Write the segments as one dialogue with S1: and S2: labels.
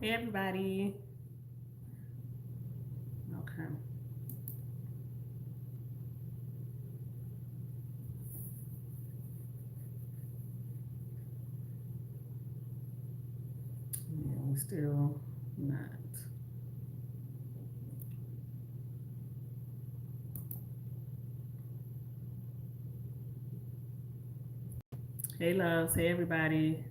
S1: Hey everybody. Okay. Yeah, we still not. Hey loves. Hey everybody.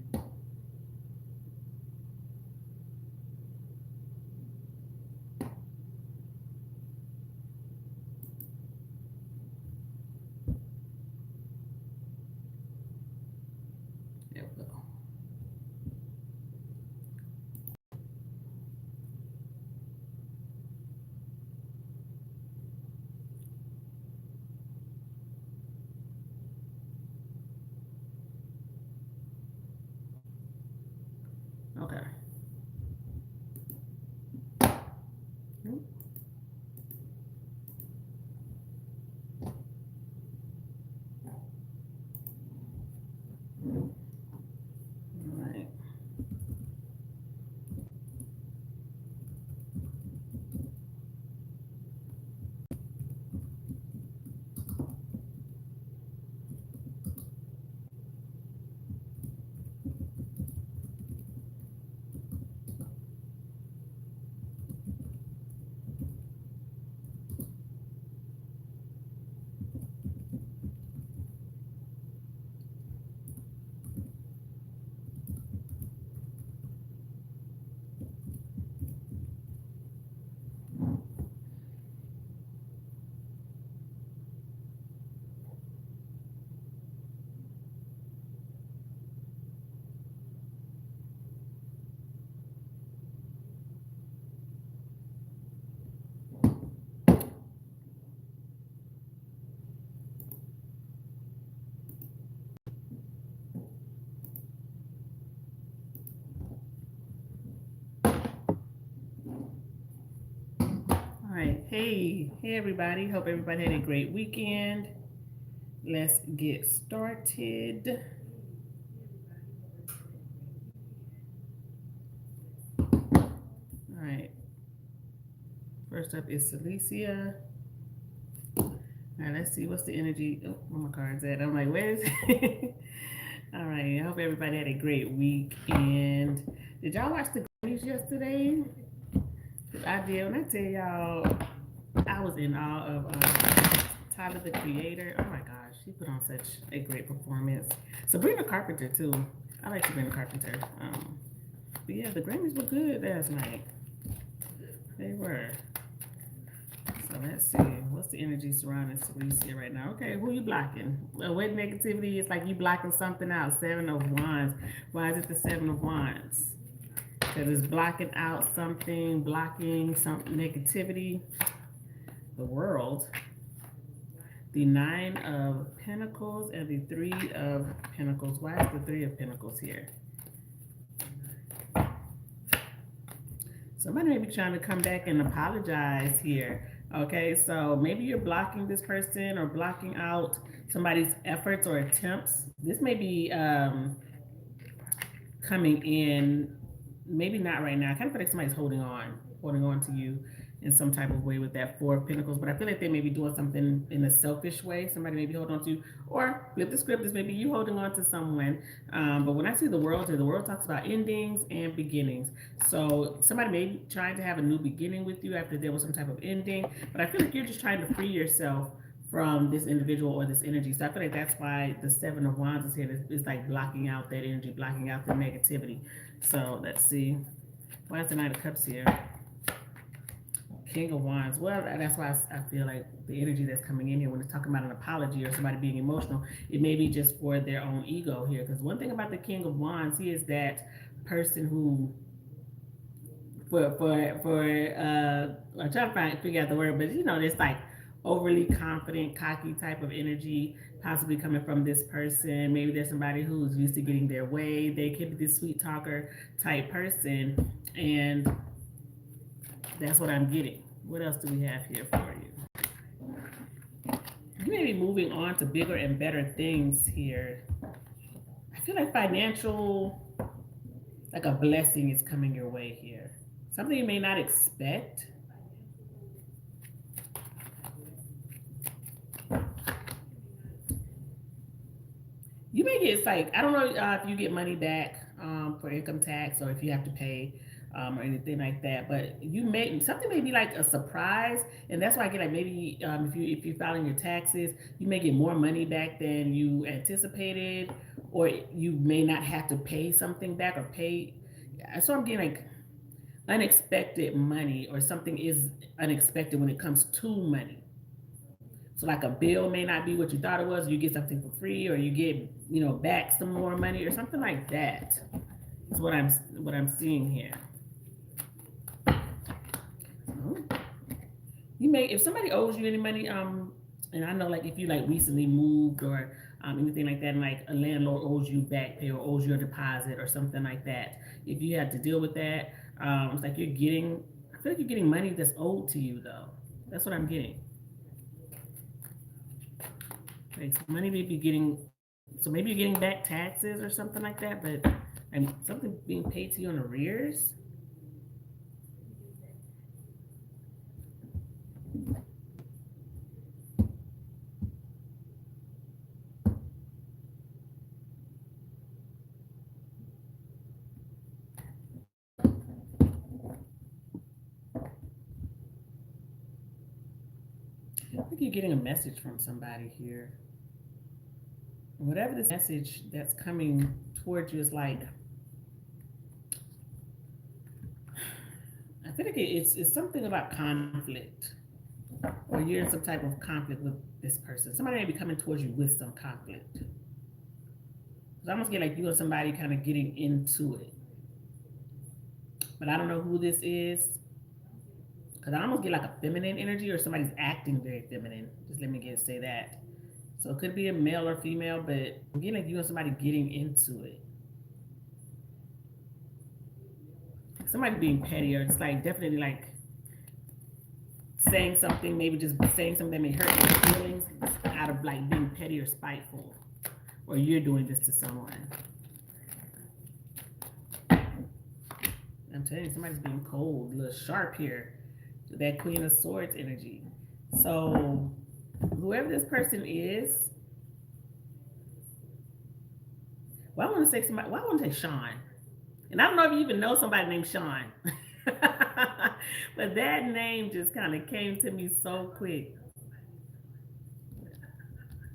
S1: There we go. Okay. All right. All right. Hey everybody. Hope everybody had a great weekend. Let's get started. All right. First up is Celicia. All right, let's see what's the energy. Oh, where my cards at? I'm like, where is it? All right, I hope everybody had a great week. And did y'all watch the Grammys yesterday? 'Cause I did. When I tell y'all, I was in awe of Tyler the Creator. Oh my gosh, she put on such a great performance. Sabrina Carpenter too. I like Sabrina Carpenter. But yeah, the Grammys were good last night. They were. So let's see. What's the energy surrounding Celicia right now? Okay, who you blocking? What negativity is like you blocking something out? Seven of Wands. Why is it the Seven of Wands? Because it's blocking out something, blocking some negativity. The World. The Nine of Pentacles and the Three of Pentacles. Why is the Three of Pentacles here? Somebody may be trying to come back and apologize here. Okay, so maybe you're blocking this person or blocking out somebody's efforts or attempts. This may be coming in, maybe not right now. I kind of feel like somebody's holding on to you in some type of way with that Four of Pentacles. But I feel like they may be doing something in a selfish way. Somebody may be holding on to you, or flip the script is maybe you holding on to someone. But when I see the World here, the World talks about endings and beginnings. So somebody may be trying to have a new beginning with you after there was some type of ending. But I feel like you're just trying to free yourself from this individual or this energy. So I feel like that's why the Seven of Wands is here. It's like blocking out that energy, blocking out the negativity. So let's see. Why is the Knight of Cups here? King of Wands. Well, that's why I feel like the energy that's coming in here when it's talking about an apology or somebody being emotional, it may be just for their own ego here. Because one thing about the King of Wands, he is that person who, I'm trying to figure out the word, but it's like overly confident, cocky type of energy, possibly coming from this person. Maybe there's somebody who's used to getting their way. They could be this sweet talker type person, and that's what I'm getting. What else do we have here for you? You may be moving on to bigger and better things here. I feel like financial like a blessing is coming your way here. Something you may not expect. You may get, it's like, I don't know if you get money back for income tax or if you have to pay or anything like that. But you may, something may be like a surprise, and that's why I get like maybe if you're filing your taxes, you may get more money back than you anticipated, or you may not have to pay something back or pay. So I'm getting like unexpected money, or something is unexpected when it comes to money. So like a bill may not be what you thought it was. You get something for free, or you get back some more money, or something like that. Is what I'm seeing here. You may, if somebody owes you any money, and I know like if you like recently moved or anything like that, and like a landlord owes you back pay or owes you a deposit or something like that. If you had to deal with that, it's like you're getting. I feel like you're getting money that's owed to you though. That's what I'm getting. Like money may be getting, so maybe you're getting back taxes or something like that, but and something being paid to you in arrears. I think you're getting a message from somebody here. Whatever this message that's coming towards you is like, I feel like it's something about conflict, or you're in some type of conflict with this person. Somebody may be coming towards you with some conflict. I almost get like you and somebody kind of getting into it, but I don't know who this is, because I almost get like a feminine energy, or somebody's acting very feminine. Just let me say that. So it could be a male or female, but I'm getting like you and somebody getting into it. Somebody being petty, or it's like definitely like saying something, maybe just saying something that may hurt your feelings out of like being petty or spiteful, or you're doing this to someone. I'm telling you, somebody's being cold, a little sharp here. That Queen of Swords energy. So whoever this person is, well, I want to say somebody. Well, I want to say Sean, and I don't know if you even know somebody named Sean, but that name just kind of came to me so quick.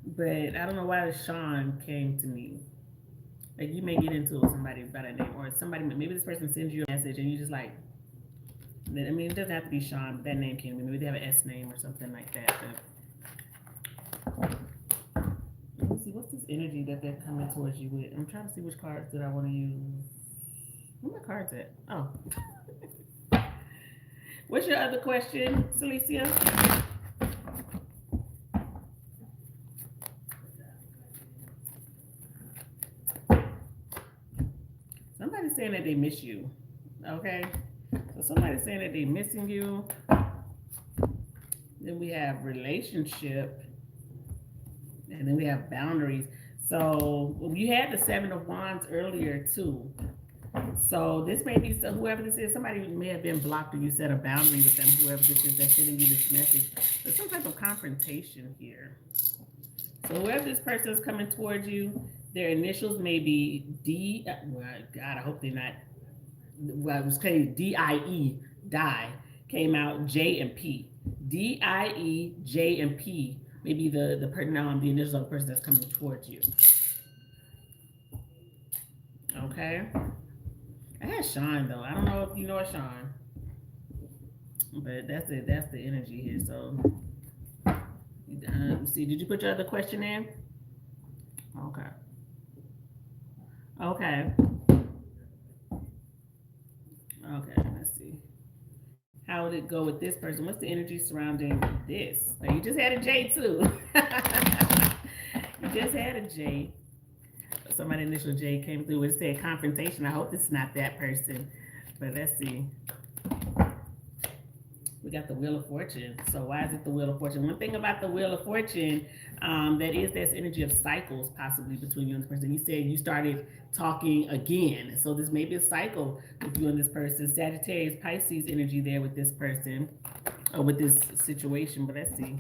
S1: But I don't know why Sean came to me. Like you may get into it with somebody by that name, or somebody, maybe this person sends you a message and you just like, I mean, it doesn't have to be Sean, but that name came to me. Maybe they have an S name or something like that. But let me see, what's this energy that they're coming towards you with? I'm trying to see which cards that I want to use. Where my cards at? Oh. What's your other question, Celicia? Somebody's saying that they miss you. Okay. So somebody's saying that they're missing you. Then we have relationship. And then we have boundaries. So you had the Seven of Wands earlier too. So this may be, so whoever this is, somebody may have been blocked, or you set a boundary with them, whoever this is that's sending you this message. There's some type of confrontation here. So whoever this person is coming towards you, their initials may be D. Well, God, I hope they're not. Well, it was crazy. D-I-E, die, came out J and P. D-I-E, J and P. Maybe the person now, the initials of the person that's coming towards you. Okay. I had Sean though. I don't know if you know Sean, but that's it. That's the energy here. So, see, did you put your other question in? Okay. Okay. Okay. Let's see. How would it go with this person? What's the energy surrounding this? Now, you just had a J too. You just had a J. Somebody initial J came through. It said confrontation. I hope it's not that person. But let's see. We got the Wheel of Fortune. So why is it the Wheel of Fortune? One thing about the Wheel of Fortune, that's energy of cycles possibly between you and this person. You said you started talking again. So this may be a cycle with you and this person. Sagittarius, Pisces energy there with this person or with this situation. But let's see.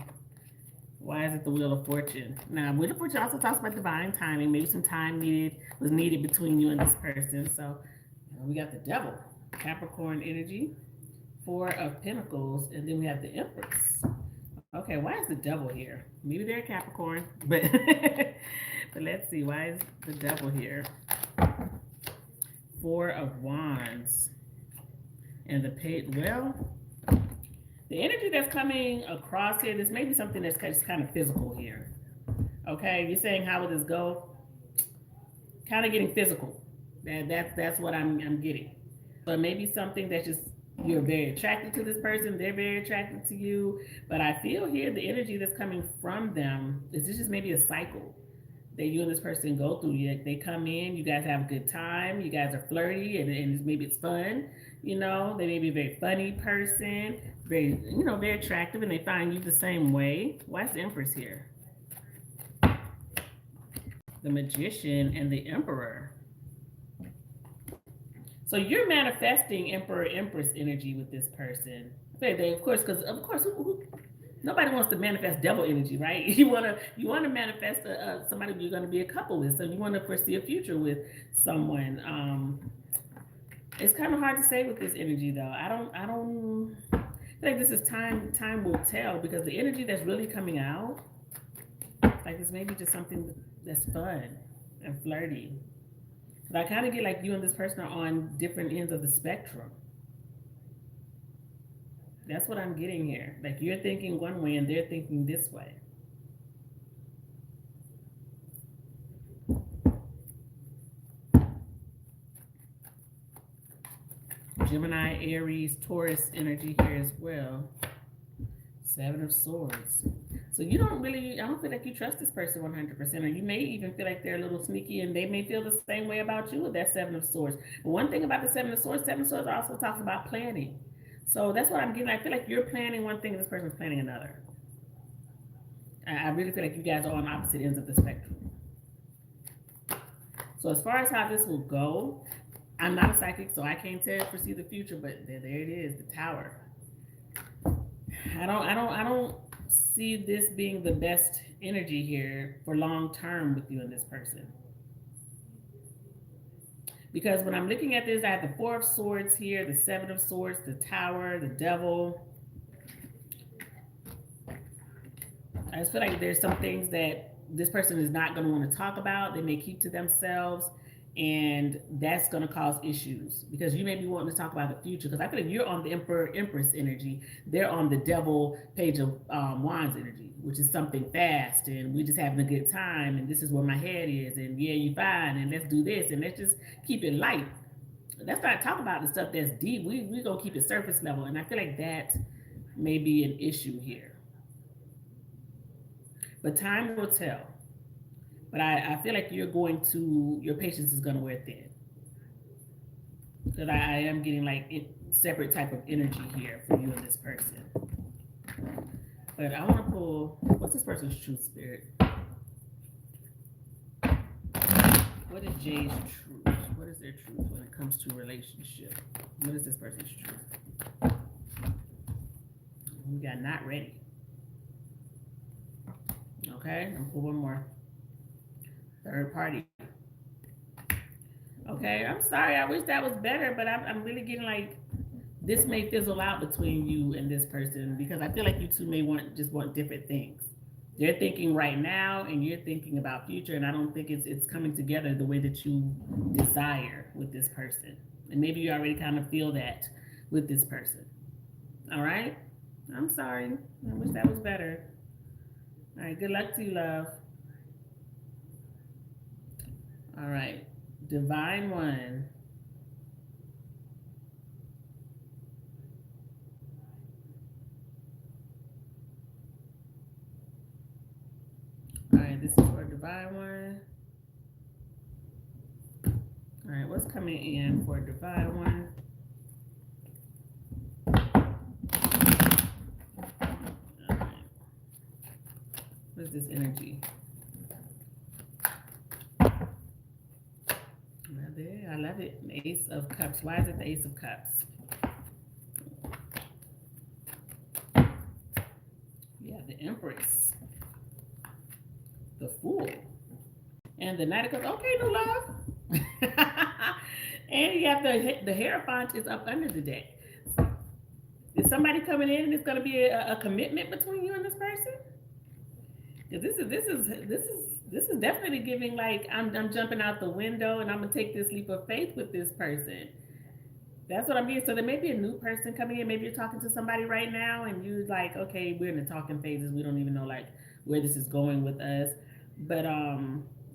S1: Why is it the Wheel of Fortune? Now, Wheel of Fortune also talks about divine timing. Maybe some time was needed between you and this person. So we got the Devil, Capricorn energy. Four of Pentacles, and then we have the Empress. Okay, why is the Devil here? Maybe they're Capricorn, but but let's see. Why is the Devil here? Four of Wands, and the Page. Well, the energy that's coming across here, this may be something that's just kind of physical here. Okay, you're saying how will this go? Kind of getting physical. That's what I'm getting. But maybe something that's just you're very attracted to this person, they're very attracted to you. But I feel here the energy that's coming from them is this just maybe a cycle that you and this person go through. They come in, you guys have a good time, you guys are flirty, and maybe it's fun. They may be a very funny person, very attractive, and they find you the same way. Why is the Empress here? The Magician and the Emperor. So you're manifesting Emperor Empress energy with this person. Of course, nobody wants to manifest devil energy, right? You wanna manifest somebody you're gonna be a couple with. So you want to foresee a future with someone. It's kind of hard to say with this energy though. I don't think this is time. Time will tell because the energy that's really coming out, like this, maybe just something that's fun and flirty. But I kind of get like you and this person are on different ends of the spectrum. That's what I'm getting here. Like you're thinking one way and they're thinking this way. Gemini, Aries, Taurus energy here as well. Seven of Swords. So I don't feel like you trust this person 100%, or you may even feel like they're a little sneaky and they may feel the same way about you with that Seven of Swords. But one thing about the Seven of Swords also talks about planning. So that's what I'm getting. I feel like you're planning one thing and this person's planning another. I really feel like you guys are on opposite ends of the spectrum. So as far as how this will go, I'm not a psychic, so I can't foresee the future, but there it is, the Tower. I don't see this being the best energy here for long term with you and this person. Because when I'm looking at this, I have the Four of Swords here, the Seven of Swords, the Tower, the Devil. I just feel like there's some things that this person is not going to want to talk about. They may keep to themselves. And that's going to cause issues because you may be wanting to talk about the future. Because I feel like you're on the Emperor Empress energy. They're on the Devil Page of Wands energy, which is something fast. And we're just having a good time. And this is where my head is. And yeah, you fine. And let's do this. And let's just keep it light. Let's not talk about the stuff that's deep. We're going to keep it surface level. And I feel like that may be an issue here. But time will tell. But I feel like your patience is going to wear thin. Because I am getting like separate type of energy here for you and this person. But I want to pull, what's this person's truth, Spirit? What is Jay's truth? What is their truth when it comes to relationship? What is this person's truth? We got not ready. Okay, I'll pull one more. Third party. Okay, I'm sorry. I wish that was better, but I'm really getting like this may fizzle out between you and this person because I feel like you two may want different things. They're thinking right now, and you're thinking about future, and I don't think it's coming together the way that you desire with this person. And maybe you already kind of feel that with this person. All right. I'm sorry. I wish that was better. All right. Good luck to you, love. All right, Divine One. All right, this is for Divine One. All right, what's coming in for Divine One? love it. Ace of Cups. Why is it the Ace of Cups? Yeah, the Empress. The Fool. And the Knight of Cups. Okay, no love. And you have the Hierophant is up under the deck. Is somebody coming in and it's going to be a commitment between you and this person? This is definitely giving like I'm jumping out the window and I'm gonna take this leap of faith with this person. That's what I'm getting. So there may be a new person coming in. Maybe you're talking to somebody right now and you're like, okay, we're in the talking phases. We don't even know like where this is going with us. But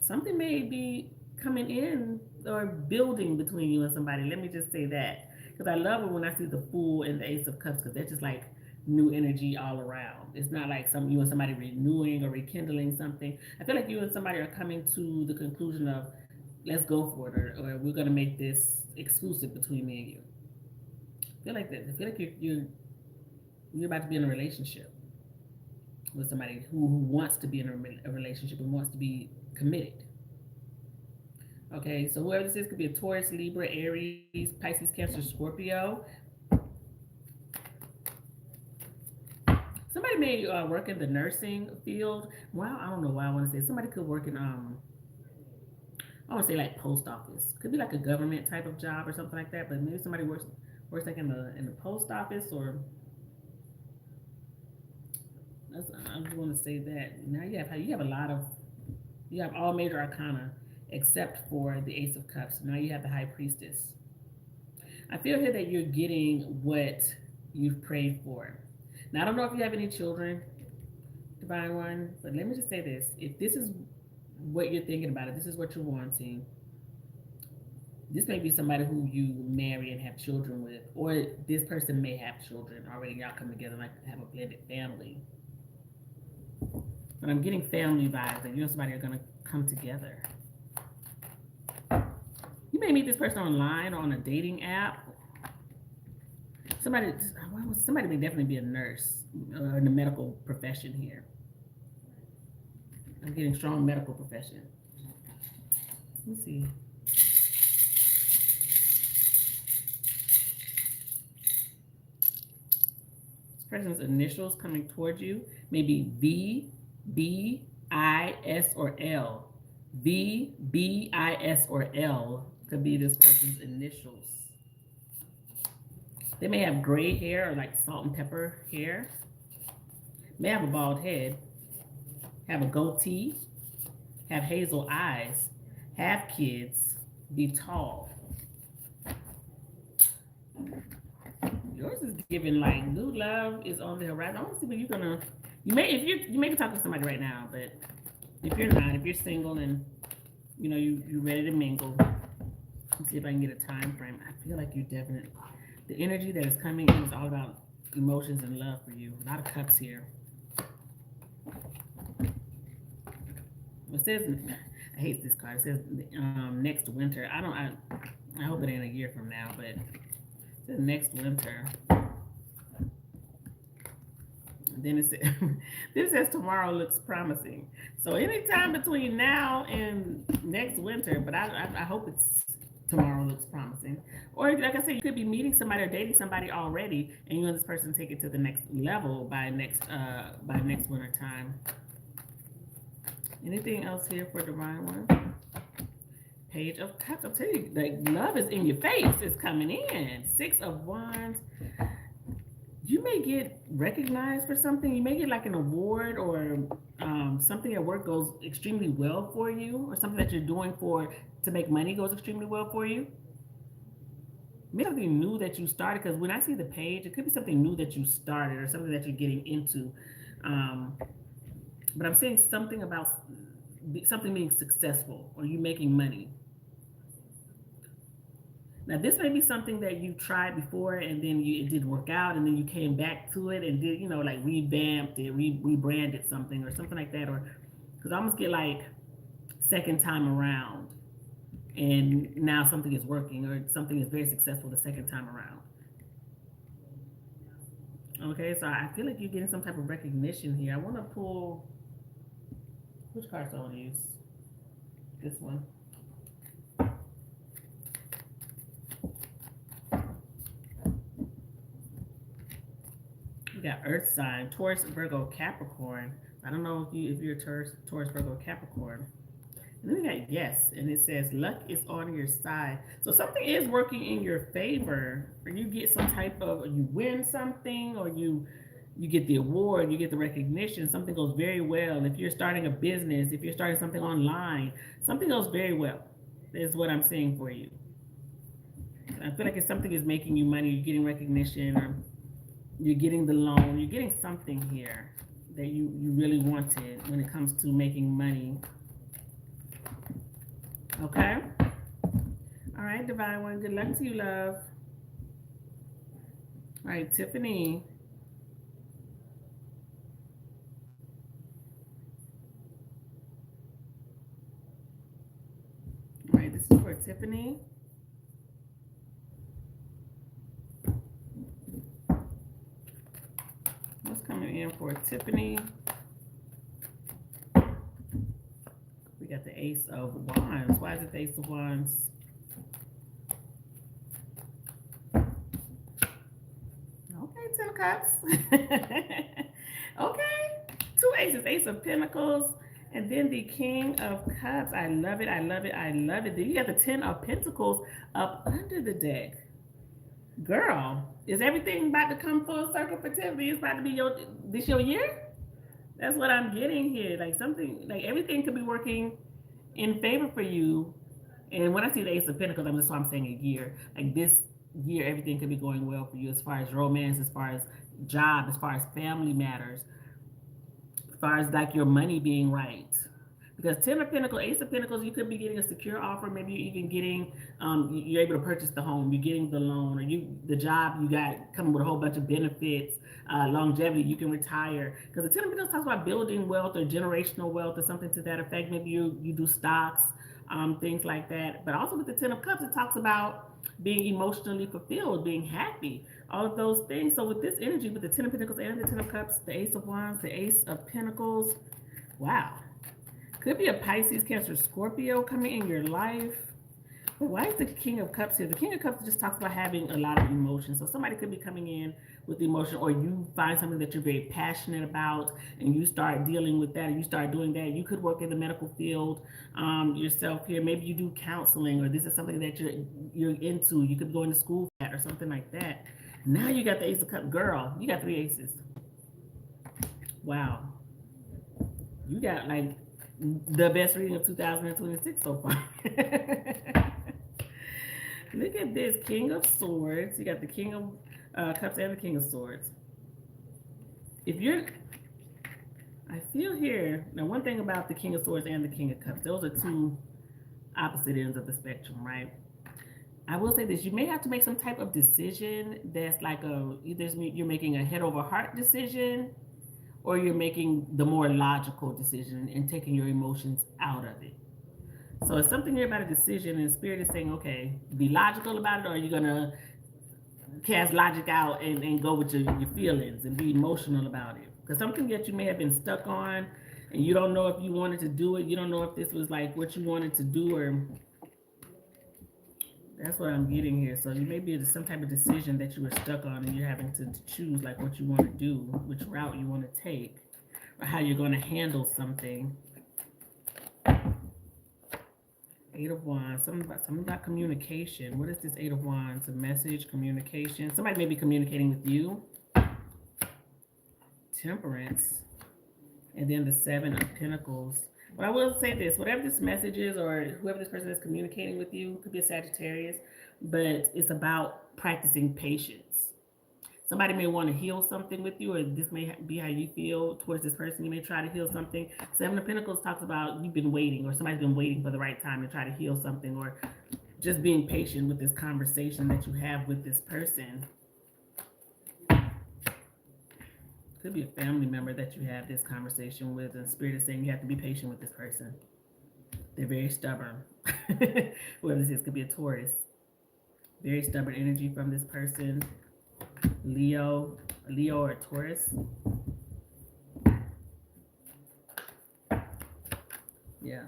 S1: something may be coming in or building between you and somebody. Let me just say that. Because I love it when I see the Fool and the Ace of Cups because they're just like new energy all around. It's not like you and somebody renewing or rekindling something. I feel like you and somebody are coming to the conclusion of let's go for it, or we're gonna make this exclusive between me and you. I feel like that. I feel like you're about to be in a relationship with somebody who wants to be in a relationship and wants to be committed. Okay, so whoever this is could be a Taurus, Libra, Aries, Pisces, Cancer, Scorpio. Somebody may work in the nursing field. Well, I don't know why I want to say somebody could work in I want to say like post office. Could be like a government type of job or something like that. But maybe somebody works like in the post office or. I'm just going to say that now you have a lot of you have all major arcana except for the Ace of Cups. Now you have the High Priestess. I feel here that you're getting what you've prayed for. Now I don't know if you have any children, Divine One, but let me just say this: if this is what you're thinking about, if this is what you're wanting, this may be somebody who you marry and have children with, or this person may have children already. Y'all come together like have a blended family. But I'm getting family vibes, and you and somebody are gonna come together. You may meet this person online or on a dating app. Somebody may definitely be a nurse or in the medical profession here. I'm getting strong medical profession. Let me see. This person's initials coming towards you. Maybe V, B, I, S, or L. V, B, I, S, or L could be this person's initials. They may have gray hair or like salt and pepper hair. May have a bald head. Have a goatee. Have hazel eyes. Have kids. Be tall. Yours is giving like new love is on the horizon. I want to see what you're gonna. You may be talking to somebody right now, but if you're not, if you're single and you're ready to mingle, let's see if I can get a time frame. I feel like you're definitely the energy that is coming in is all about emotions and love for you. A lot of cups here. It says, I hate this card. It says next winter. I hope it ain't a year from now, but it says next winter. Then it says tomorrow looks promising. So anytime between now and next winter, but I hope it's tomorrow looks promising. Or like I said, you could be meeting somebody or dating somebody already, and you and this person take it to the next level by next winter time. Anything else here for Divine One? Page of Cups. I'll tell you, like love is in your face. It's coming in. 6 of Wands. You may get recognized for something. You may get like an award or something at work goes extremely well for you, or something that you're doing to make money goes extremely well for you. Maybe something new that you started, because when I see the page, it could be something new that you started or something that you're getting into. But I'm saying something about something being successful or you making money. Now, this may be something that you tried before and then it didn't work out, and then you came back to it and did, like revamped it, rebranded something or something like that. Or because I almost get like second time around, and now something is working or something is very successful the second time around. Okay, so I feel like you're getting some type of recognition here. I want to pull, which cards do I want to use? This one. got Earth sign, Taurus, Virgo, Capricorn. I don't know if you're Taurus, Virgo, Capricorn. And then we got yes, and it says luck is on your side. So something is working in your favor, or you get some type of, you win something, or you get the award, you get the recognition. Something goes very well. If you're starting a business, if you're starting something online, something goes very well. Is what I'm saying for you. I feel like if something is making you money, you're getting recognition, or you're getting the loan, you're getting something here that you really wanted when it comes to making money. Okay? All right, Divine One. Good luck to you, love. All right, Tiffany. All right, this is for Tiffany. What's coming in for Tiffany? We got the Ace of Wands. Why is it the Ace of Wands? Okay, 10 of Cups. Okay, 2 aces. Ace of Pentacles. And then the King of Cups. I love it. I love it. I love it. Then you got the 10 of Pentacles up under the deck. Girl, is everything about to come full circle for Tiffany? It's about to be this your year? That's what I'm getting here. Like something, like everything could be working in favor for you. And when I see the Ace of Pentacles, I'm saying a year. Like this year, everything could be going well for you as far as romance, as far as job, as far as family matters, as far as like your money being right. Because 10 of Pentacles, Ace of Pentacles, you could be getting a secure offer. Maybe you're even getting, you're able to purchase the home. You're getting the loan, or the job you got coming with a whole bunch of benefits, longevity. You can retire. Because the 10 of Pentacles talks about building wealth or generational wealth or something to that effect. Maybe you do stocks, things like that. But also with the 10 of Cups, it talks about being emotionally fulfilled, being happy, all of those things. So with this energy, with the 10 of Pentacles and the 10 of Cups, the Ace of Wands, the Ace of Pentacles, wow. Could be a Pisces, Cancer, Scorpio coming in your life. But why is the King of Cups here? The King of Cups just talks about having a lot of emotion. So somebody could be coming in with emotion, or you find something that you're very passionate about and you start dealing with that, and you start doing that. You could work in the medical field yourself here. Maybe you do counseling, or this is something that you're into. You could be going to school for that or something like that. Now you got the Ace of Cups. Girl, you got 3 aces. Wow. You got like the best reading of 2026 so far. Look at this, King of Swords. You got the King of Cups and the King of Swords. If you're, I feel here, now one thing about the King of Swords and the King of Cups, those are 2 opposite ends of the spectrum, right? I will say this, you may have to make some type of decision that's like either you're making a head over heart decision, or you're making the more logical decision and taking your emotions out of it. So it's something here about a decision, and Spirit is saying, okay, be logical about it, or are you going to cast logic out and go with your feelings and be emotional about it? Because something that you may have been stuck on, and you don't know if you wanted to do it. You don't know if this was like what you wanted to do, or that's what I'm getting here. So you may be some type of decision that you were stuck on, and you're having to choose like what you want to do, which route you want to take, or how you're going to handle something. 8 of Wands, something about communication. What is this 8 of Wands? A message, communication. Somebody may be communicating with you. Temperance. And then the 7 of Pentacles. But I will say this, whatever this message is, or whoever this person is communicating with you, could be a Sagittarius, but it's about practicing patience. Somebody may want to heal something with you, or this may be how you feel towards this person. You may try to heal something. 7 of Pentacles talks about you've been waiting, or somebody's been waiting for the right time to try to heal something, or just being patient with this conversation that you have with this person. Could be a family member that you have this conversation with, and Spirit is saying you have to be patient with this person. They're very stubborn. Whoever this is, could be a Taurus. Very stubborn energy from this person. Leo or Taurus. Yeah.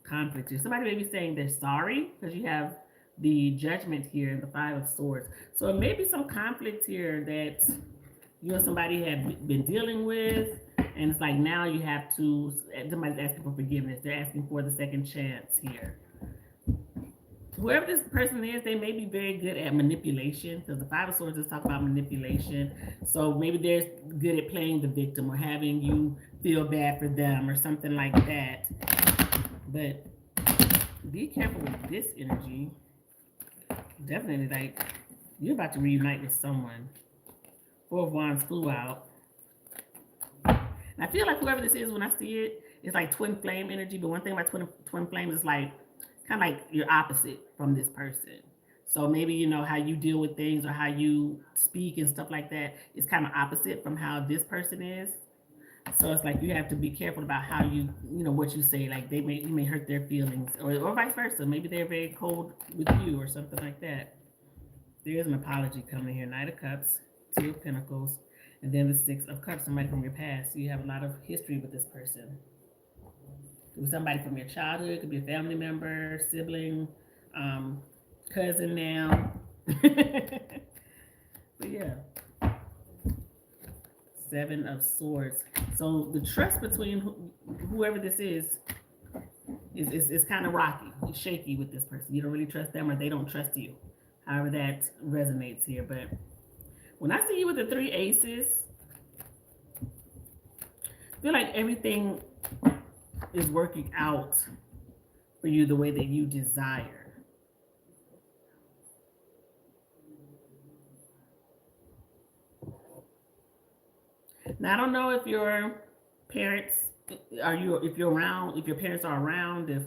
S1: Conflict here. Somebody may be saying they're sorry, because you have the Judgment here and the 5 of Swords. So it may be some conflict here that you and somebody have been dealing with, and it's like now you have to, somebody's asking for forgiveness. They're asking for the second chance here. Whoever this person is, they may be very good at manipulation, because the Five of Swords is talking about manipulation. So maybe they're good at playing the victim or having you feel bad for them or something like that. But be careful with this energy. Definitely, like, you're about to reunite with someone. Four of Wands flew out. And I feel like whoever this is, when I see it, it's like twin flame energy. But one thing about twin flame is like kind of like you're opposite from this person. So maybe you know how you deal with things or how you speak and stuff like that is kind of opposite from how this person is. So it's like you have to be careful about how you know what you say. Like you may hurt their feelings, or vice versa. Maybe they're very cold with you or something like that. There's an apology coming here. Knight of Cups, Two of Pentacles, and then the Six of Cups. Somebody from your past. So you have a lot of history with this person. Could be somebody from your childhood. Could be a family member, sibling, cousin now. But yeah. Seven of Swords. So the trust between whoever this is kind of rocky. It's shaky with this person. You don't really trust them, or they don't trust you. However that resonates here. But when I see you with the three aces, I feel like everything is working out for you the way that you desire. Now I don't know if your parents if you're around, if your parents are around, if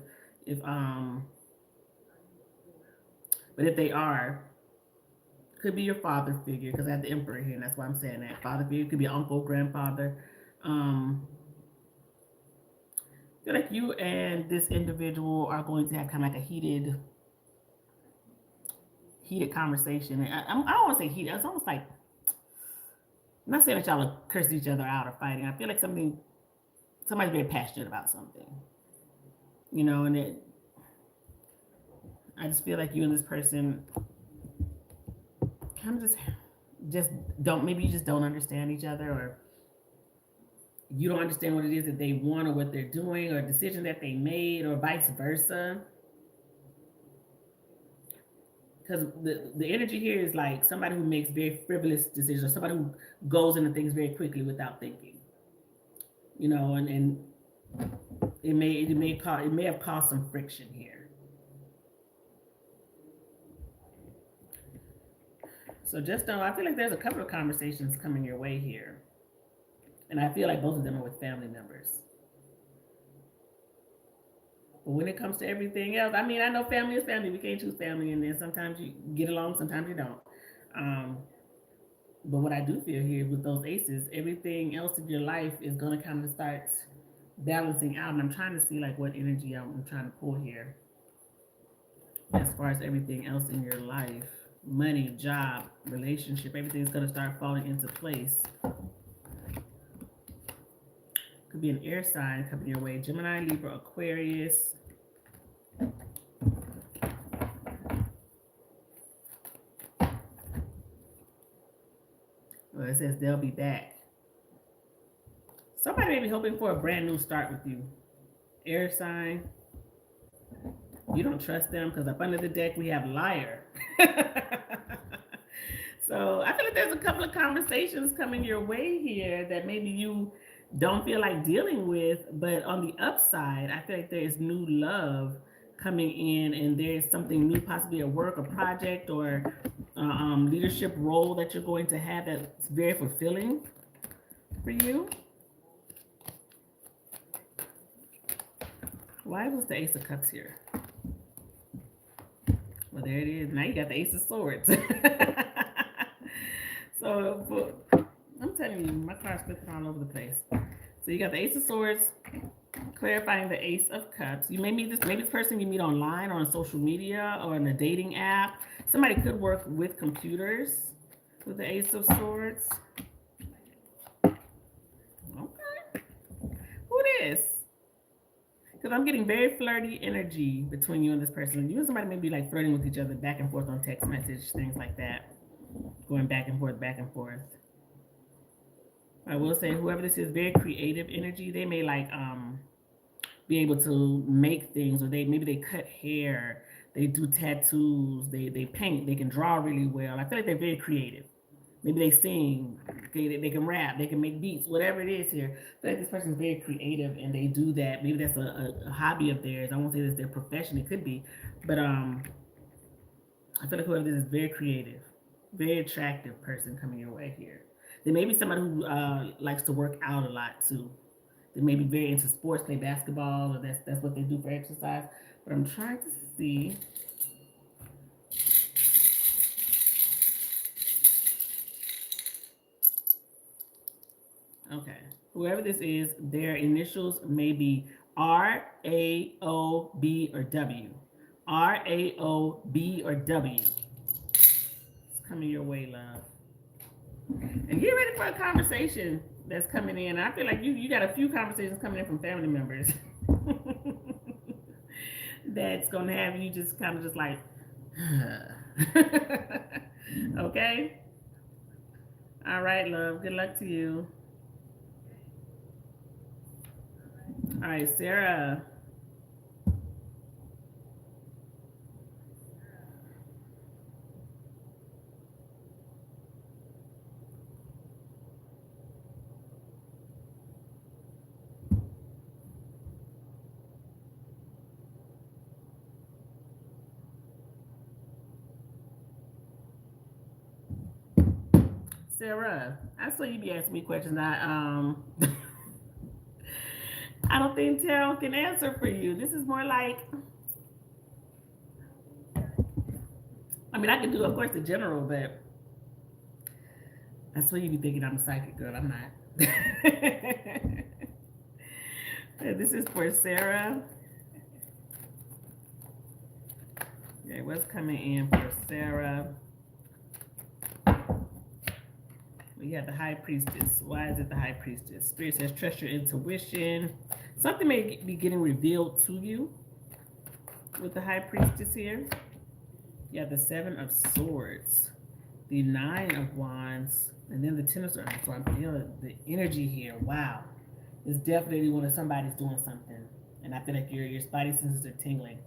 S1: but if they are, could be your father figure, because I have the Emperor here, and that's why I'm saying that. Father figure could be uncle, grandfather. I feel like you and this individual are going to have kind of like a heated conversation. I don't want to say heated. It's almost like, I'm not saying that y'all will curse each other out or fighting. I feel like somebody's very passionate about something, you know, and I just feel like you and this person kind of just don't, maybe you just don't understand each other, or you don't understand what it is that they want or what they're doing or a decision that they made, or vice versa. Because the energy here is like somebody who makes very frivolous decisions, or somebody who goes into things very quickly without thinking, you know, and it may have caused some friction here. So just know, I feel like there's a couple of conversations coming your way here, and I feel like both of them are with family members. But when it comes to everything else, I mean, I know family is family. We can't choose family, and then sometimes you get along, sometimes you don't. But what I do feel here with those aces, everything else in your life is going to kind of start balancing out. And I'm trying to see like what energy I'm trying to pull here as far as everything else in your life. Money, job, relationship, everything's going to start falling into place. Could be an air sign coming your way. Gemini, Libra, Aquarius. Well, it says they'll be back. Somebody may be hoping for a brand new start with you. Air sign. You don't trust them, because up under the deck we have liar. So I feel like there's a couple of conversations coming your way here that maybe you don't feel like dealing with, but on the upside, I feel like there is new love coming in, and there's something new, possibly a work, a project, or leadership role that you're going to have that's very fulfilling for you. Why was the Ace of Cups here? Well, there it is. Now you got the Ace of Swords. So I'm telling you, my cards flipping all over the place. So you got the Ace of Swords, clarifying the Ace of Cups. You may meet this person you meet online or on social media or in a dating app. Somebody could work with computers with the Ace of Swords. Okay. Who this? Because I'm getting very flirty energy between you and this person. You and somebody may be like flirting with each other back and forth on text message, things like that. Going back and forth, back and forth. I will say whoever this is, very creative energy. They may like be able to make things, or maybe they cut hair, they do tattoos, they paint, they can draw really well. I feel like they're very creative. Maybe they sing, okay, they can rap, they can make beats, whatever it is here. I feel like this person is very creative and they do that. Maybe that's a hobby of theirs. I won't say that's their profession, it could be. But I feel like whoever this is very creative, very attractive person coming your way here. There may be somebody who likes to work out a lot too. They may be very into sports, play basketball, or that's what they do for exercise. But I'm trying to see. Okay. Whoever this is, their initials may be R, A, O, B, or W. R, A, O, B, or W. It's coming your way, love. And get ready for a conversation that's coming in. I feel like you got a few conversations coming in from family members that's gonna have you just kind of just like, okay. All right, love. Good luck to you. All right, Sarah. Sarah, I saw you be asking me questions. I don't think tarot can answer for you. This is more like, I mean, I can do, of course, the general, but that's what you be thinking I'm a psychic girl. I'm not. This is for Sarah. Okay, what's coming in for Sarah? We have the High Priestess. Why is it the High Priestess? Spirit says trust your intuition. Something may be getting revealed to you with the High Priestess here. You have the Seven of Swords, the Nine of Wands, and then the Ten of Swords. So I'm feeling the energy here. Wow. It's definitely when somebody's doing something. And I feel like your spidey senses are tingling.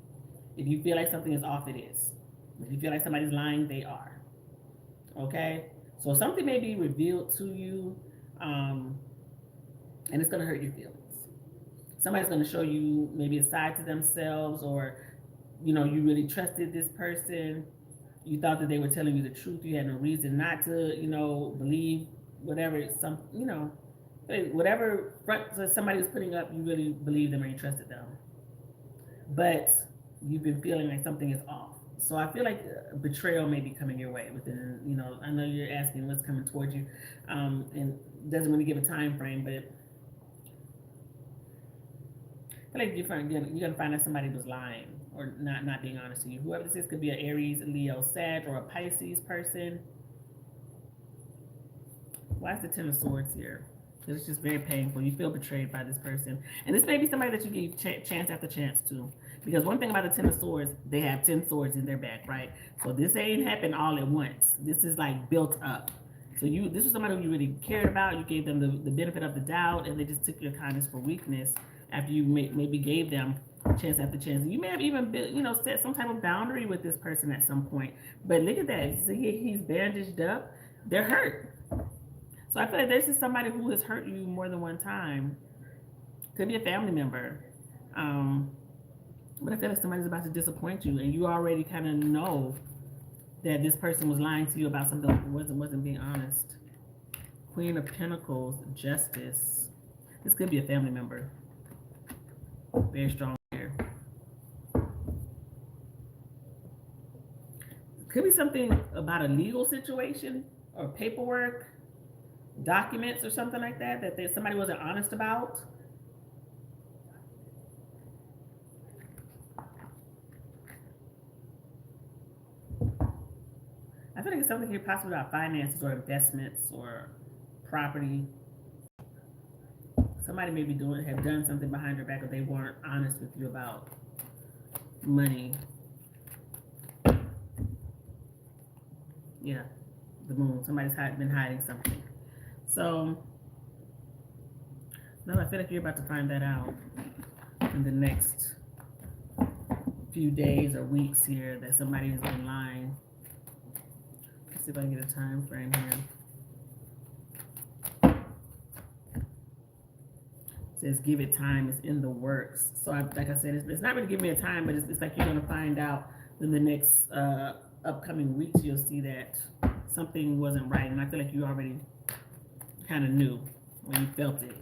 S1: If you feel like something is off, it is. If you feel like somebody's lying, they are. Okay? So something may be revealed to you, and it's going to hurt your feelings. Somebody's going to show you maybe a side to themselves, or, you know, you really trusted this person. You thought that they were telling you the truth. You had no reason not to, you know, believe whatever, whatever front somebody was putting up, you really believed them or you trusted them. But you've been feeling like something is off. So I feel like betrayal may be coming your way within, you know, I know you're asking what's coming towards you, and doesn't really give a time frame, but I feel like you're gonna find out somebody was lying or not being honest to you. Whoever this is could be an Aries, Leo, Sag, or a Pisces person. Why is the Ten of Swords here? Because it's just very painful. You feel betrayed by this person, and this may be somebody that you give chance after chance to. Because one thing about the Ten of Swords, they have 10 swords in their back, right? So this ain't happened all at once. This is like built up. So this was somebody who you really cared about. You gave them the benefit of the doubt, and they just took your kindness for weakness after you maybe gave them chance after chance. And you may have even set some type of boundary with this person at some point. But look at that. See, he's bandaged up. They're hurt. So I feel like this is somebody who has hurt you more than one time. Could be a family member. But I feel like somebody's about to disappoint you, and you already kind of know that this person was lying to you about something that wasn't being honest. Queen of Pentacles, Justice. This could be a family member. Very strong here. Could be something about a legal situation or paperwork, documents or something like that somebody wasn't honest about. I feel like it's something here possibly about finances or investments or property. Somebody may have done something behind your back, or they weren't honest with you about money. Yeah, the Moon. Somebody's been hiding something. So No, I feel like you're about to find that out in the next few days or weeks here that somebody has been lying. Let's see if I can get a time frame here. It says give it time, it's in the works. So like I said, it's not really giving me a time, but it's like you're going to find out in the next upcoming weeks. You'll see that something wasn't right, and I feel like you already kind of knew when you felt it.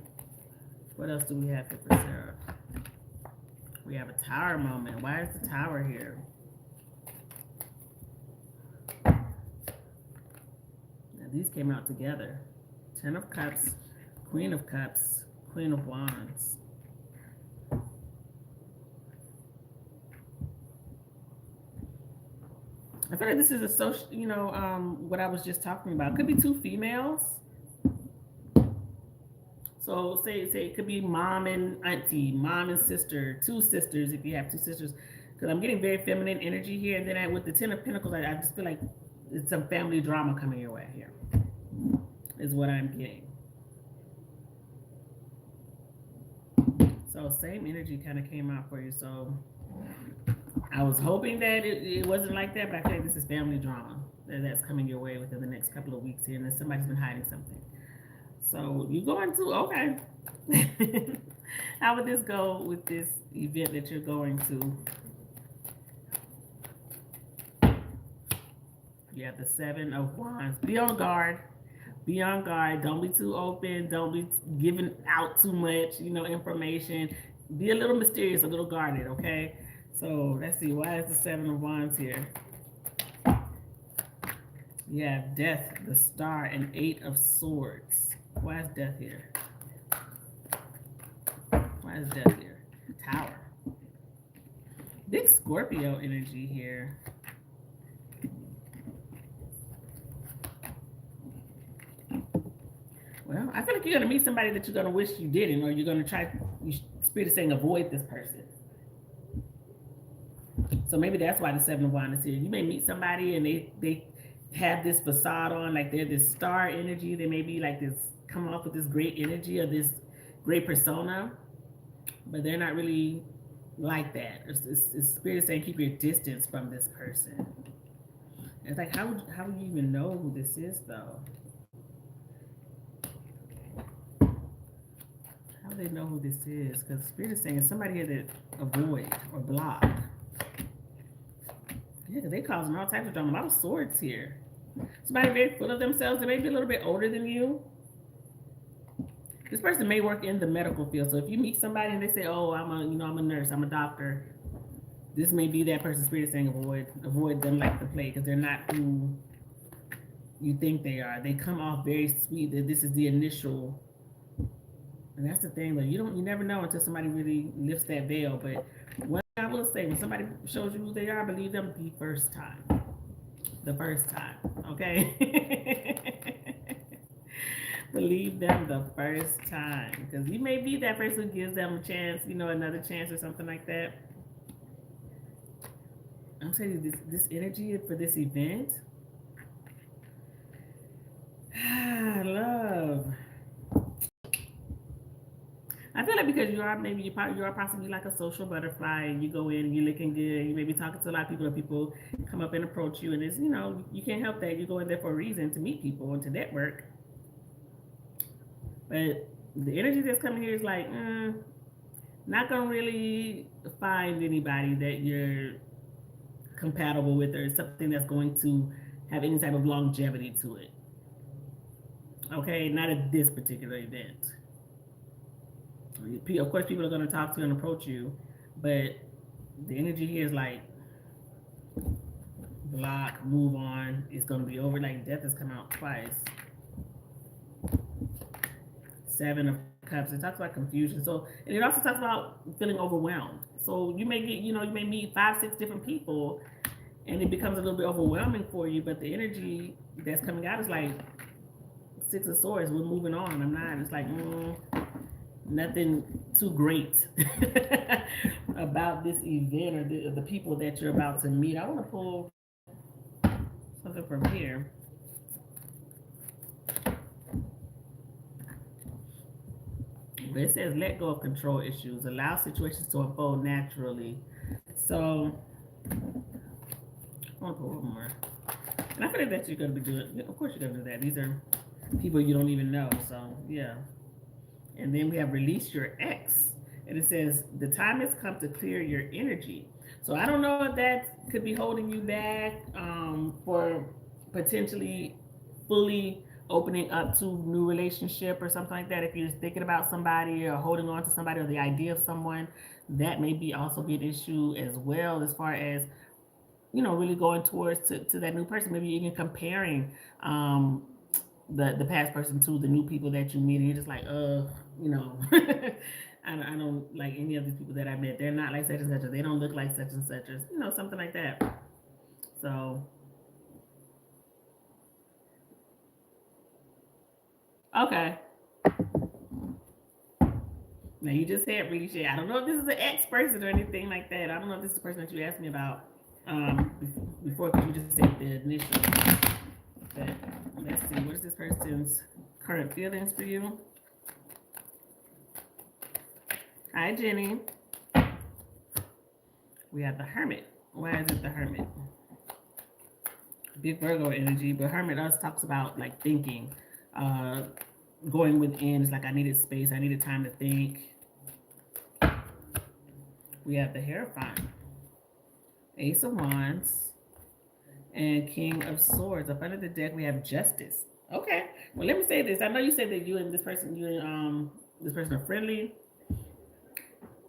S1: What else do we have here for Sarah? We have a tower moment. Why is the tower here? Now these came out together. 10 of Cups, Queen of Cups, Queen of Wands. I feel like this is a social, what I was just talking about. Could be two females. So say it could be mom and auntie, mom and sister, two sisters if you have two sisters. Because I'm getting very feminine energy here. And then with the 10 of Pentacles, I just feel like it's some family drama coming your way here. Is what I'm getting. So same energy kind of came out for you. So I was hoping that it wasn't like that, but I feel like this is family drama that's coming your way within the next couple of weeks here, and somebody's been hiding something. So you going to, okay. How would this go with this event that you're going to? You have the 7 of Wands. Be on guard. Be on guard. Don't be too open. Don't be giving out too much, information. Be a little mysterious, a little guarded, okay? So let's see. Why is the 7 of Wands here? You have Death, the Star, and 8 of Swords. Why is Death here? Why is Death here? Tower. Big Scorpio energy here. Well, I feel like you're going to meet somebody that you're going to wish you didn't, or you're going to try, Spirit is saying avoid this person. So maybe that's why the 7 of Wands is here. You may meet somebody and they have this facade on, like they're this star energy. They may be like this, come off with this great energy or this great persona, but they're not really like that. It's Spirit saying keep your distance from this person. And it's like, how would you even know who this is, though? How do they know who this is? Because Spirit is saying it's somebody here that avoid or block. Yeah, because they're causing all types of drama. A lot of swords here. Somebody very full of themselves. They may be a little bit older than you. This person may work in the medical field. So if you meet somebody and they say, "Oh, I'm a nurse, I'm a doctor," this may be that person's Spirit saying avoid them like the plague, because they're not who you think they are. They come off very sweet. That this is the initial, and that's the thing. But you never know until somebody really lifts that veil. But one thing I will say, when somebody shows you who they are, believe them the first time. The first time, okay? Believe them the first time, because you may be that person who gives them a chance, another chance or something like that. I'm telling you, this energy for this event, love. I feel like because you are possibly like a social butterfly, and you go in and you're looking good, you may be talking to a lot of people, and people come up and approach you, and it's, you can't help that. You go in there for a reason, to meet people and to network. But the energy that's coming here is like, not gonna really find anybody that you're compatible with, or something that's going to have any type of longevity to it. Okay, not at this particular event. Of course, people are going to talk to you and approach you, but the energy here is like block, move on. It's going to be over. Like Death has come out twice. 7 of Cups. It talks about confusion. So, and it also talks about feeling overwhelmed. So you may get, you may meet 5, 6 different people, and it becomes a little bit overwhelming for you. But the energy that's coming out is like 6 of Swords. We're moving on. I'm not. It's like nothing too great about this event or the people that you're about to meet. I want to pull something from here. But it says let go of control issues, allow situations to unfold naturally. So I want to put one more. And I feel like that you're going to be doing, of course, you're going to do that. These are people you don't even know. So, yeah. And then we have release your ex. And it says the time has come to clear your energy. So I don't know if that could be holding you back for potentially fully opening up to new relationship or something like that. If you're thinking about somebody or holding on to somebody or the idea of someone, that may be also be an issue as well, as far as really going towards to that new person. Maybe even comparing the past person to the new people that you meet, and you're just like, I don't like any of these people that I met. They're not like such and such, or they don't look like such and such, or something like that. So, okay. Now you just said really shit. I don't know if this is an ex person or anything like that. I don't know if this is the person that you asked me about before, because you just said the initial. But let's see, what is this person's current feelings for you? Hi, Jenny. We have the Hermit. Why is it the Hermit? Big Virgo energy, but Hermit also talks about like thinking, going within. It's like I needed space, I needed time to think. We have the Hierophant, Ace of Wands, and King of Swords. Up under the deck, we have Justice. Okay. Well, let me say this. I know you said that you and this person, this person are friendly.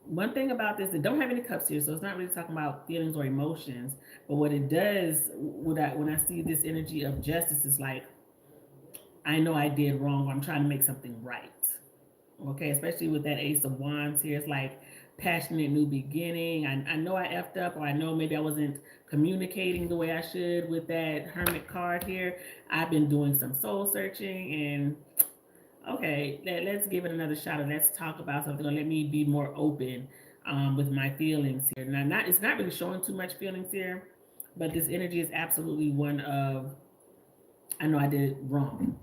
S1: One thing about this, they don't have any cups here, so it's not really talking about feelings or emotions. But what it does, when I see this energy of justice, is like, I know I did wrong, or I'm trying to make something right. Okay, especially with that Ace of Wands here, it's like passionate new beginning. I know I effed up, or I know maybe I wasn't communicating the way I should with that Hermit card here. I've been doing some soul searching, and okay, let's give it another shot, and let's talk about something, or let me be more open with my feelings here. Now, it's not really showing too much feelings here, but this energy is absolutely one of, I know I did wrong.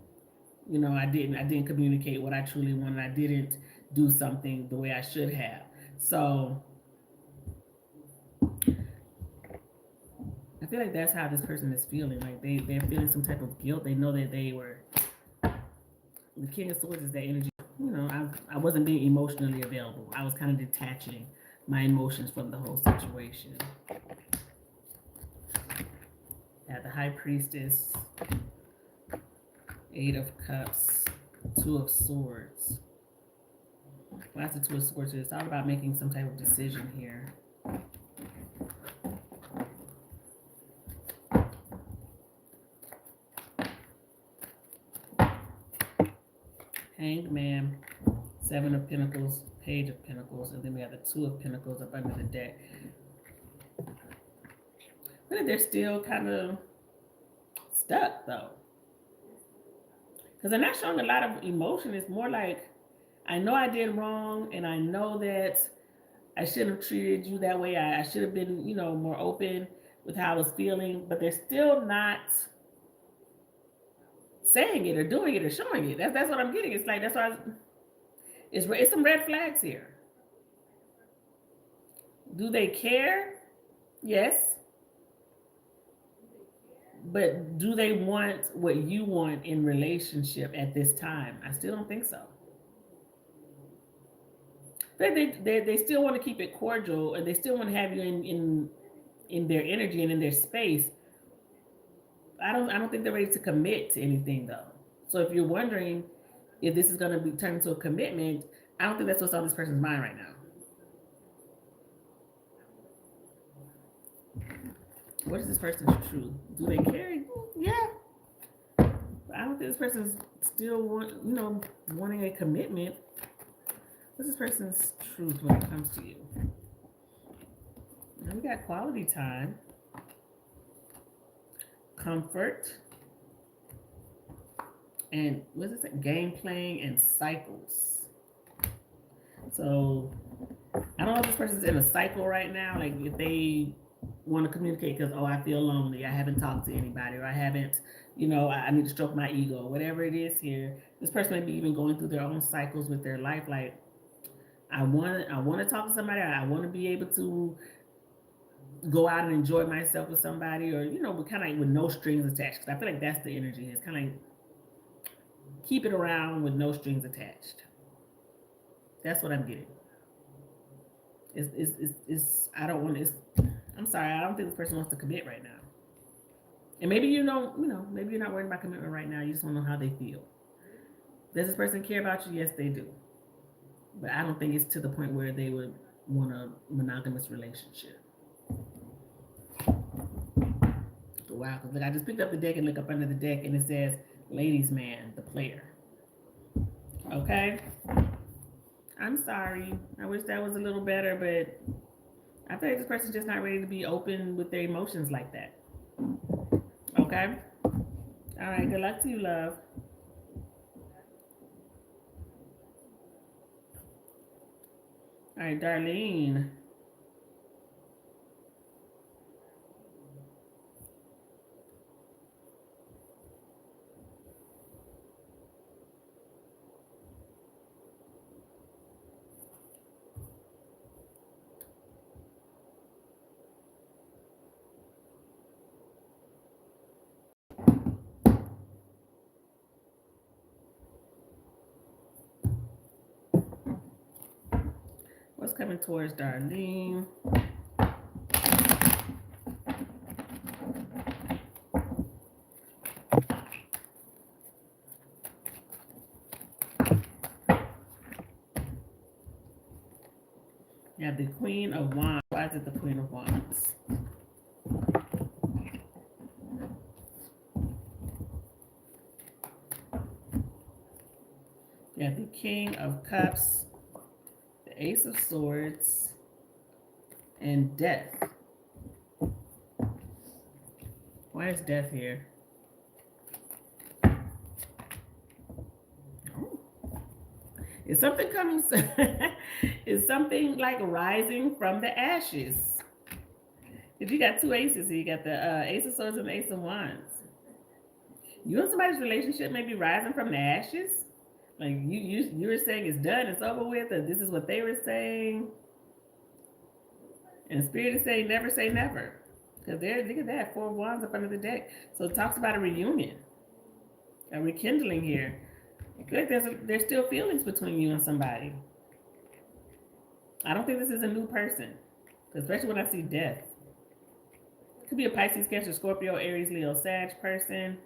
S1: I didn't communicate what I truly wanted. I didn't do something the way I should have. So I feel like that's how this person is feeling. Like they're feeling some type of guilt. They know that they were, the King of Swords is that energy. I wasn't being emotionally available. I was kind of detaching my emotions from the whole situation. At the High Priestess, Eight of Cups, Two of Swords. Well, that's the Two of Swords. It's all about making some type of decision here. Hanged Man, Seven of Pentacles, Page of Pentacles, and then we have the Two of Pentacles up under the deck. But they're still kind of stuck, though. Because they're not showing a lot of emotion. It's more like, I know I did wrong, and I know that I shouldn't have treated you that way. I should have been, more open with how I was feeling. But they're still not saying it or doing it or showing it. That's what I'm getting. It's like, that's why it's some red flags here. Do they care? Yes. But do they want what you want in relationship at this time? I still don't think so. They still want to keep it cordial, and they still want to have you in their energy and in their space. I don't think they're ready to commit to anything, though. So if you're wondering if this is going to be turned into a commitment, I don't think that's what's on this person's mind right now. What is this person's truth? Do they care? Yeah. But I don't think this person's still wanting a commitment. What's this person's truth when it comes to you? And we got quality time, comfort, and what's this? Game playing and cycles. So I don't know if this person's in a cycle right now. Like if they want to communicate because, I feel lonely, I haven't talked to anybody, or I haven't, I need to stroke my ego, whatever it is here. This person may be even going through their own cycles with their life. Like I want to talk to somebody. I want to be able to go out and enjoy myself with somebody, or with kind of like with no strings attached. Because I feel like that's the energy. It's kind of like keep it around with no strings attached. That's what I'm getting. It's I don't want to. I'm sorry. I don't think this person wants to commit right now. And maybe maybe you're not worried about commitment right now. You just want to know how they feel. Does this person care about you? Yes, they do. But I don't think it's to the point where they would want a monogamous relationship. Wow, because I just picked up the deck and look up under the deck and it says ladies man, the player. Okay? I'm sorry. I wish that was a little better, but I feel like this person's just not ready to be open with their emotions like that. Okay? All right, good luck to you, love. All right, Darlene. What's coming towards Darlene? You have the Queen of Wands. Why is it the Queen of Wands? You have the King of Cups, the Ace of Swords, and Death. Why is Death here? Oh. Is something coming? Is something like rising from the ashes? If you got two aces here, you got the Ace of Swords and the Ace of Wands. You and somebody's relationship may be rising from the ashes. Like you were saying it's done, it's over with, or this is what they were saying. And Spirit is saying never say never. Because look at that, 4 of Wands up under the deck. So it talks about a reunion, a rekindling here. I feel like there's still feelings between you and somebody. I don't think this is a new person, especially when I see Death. It could be a Pisces, Cancer, Scorpio, Aries, Leo, Sag person.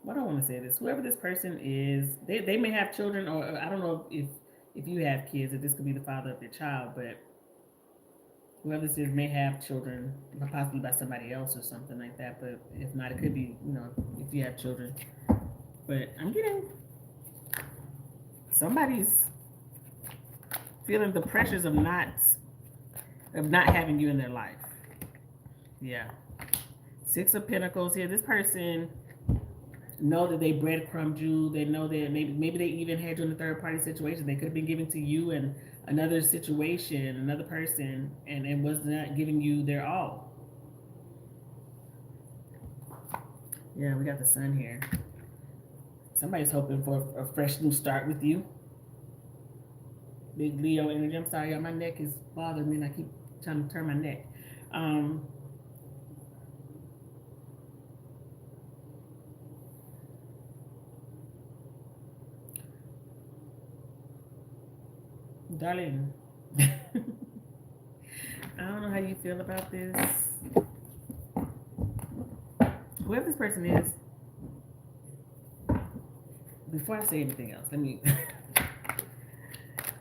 S1: What do I want to say this? Whoever this person is, they may have children, or I don't know if you have kids, if this could be the father of your child, but whoever this is may have children, possibly by somebody else or something like that. But if not, it could be, if you have children. But I'm getting somebody's feeling the pressures of not having you in their life. Yeah. 6 of Pentacles here. This person know that they breadcrumbed you. They know that maybe they even had you in a third party situation. They could have been giving to you and another situation, another person, and it was not giving you their all. Yeah, we got the Sun here. Somebody's hoping for a fresh new start with you. Big Leo energy. I'm sorry, my neck is bothering me and I keep trying to turn my neck. Darling, I don't know how you feel about this. Whoever this person is, before I say anything else, let me.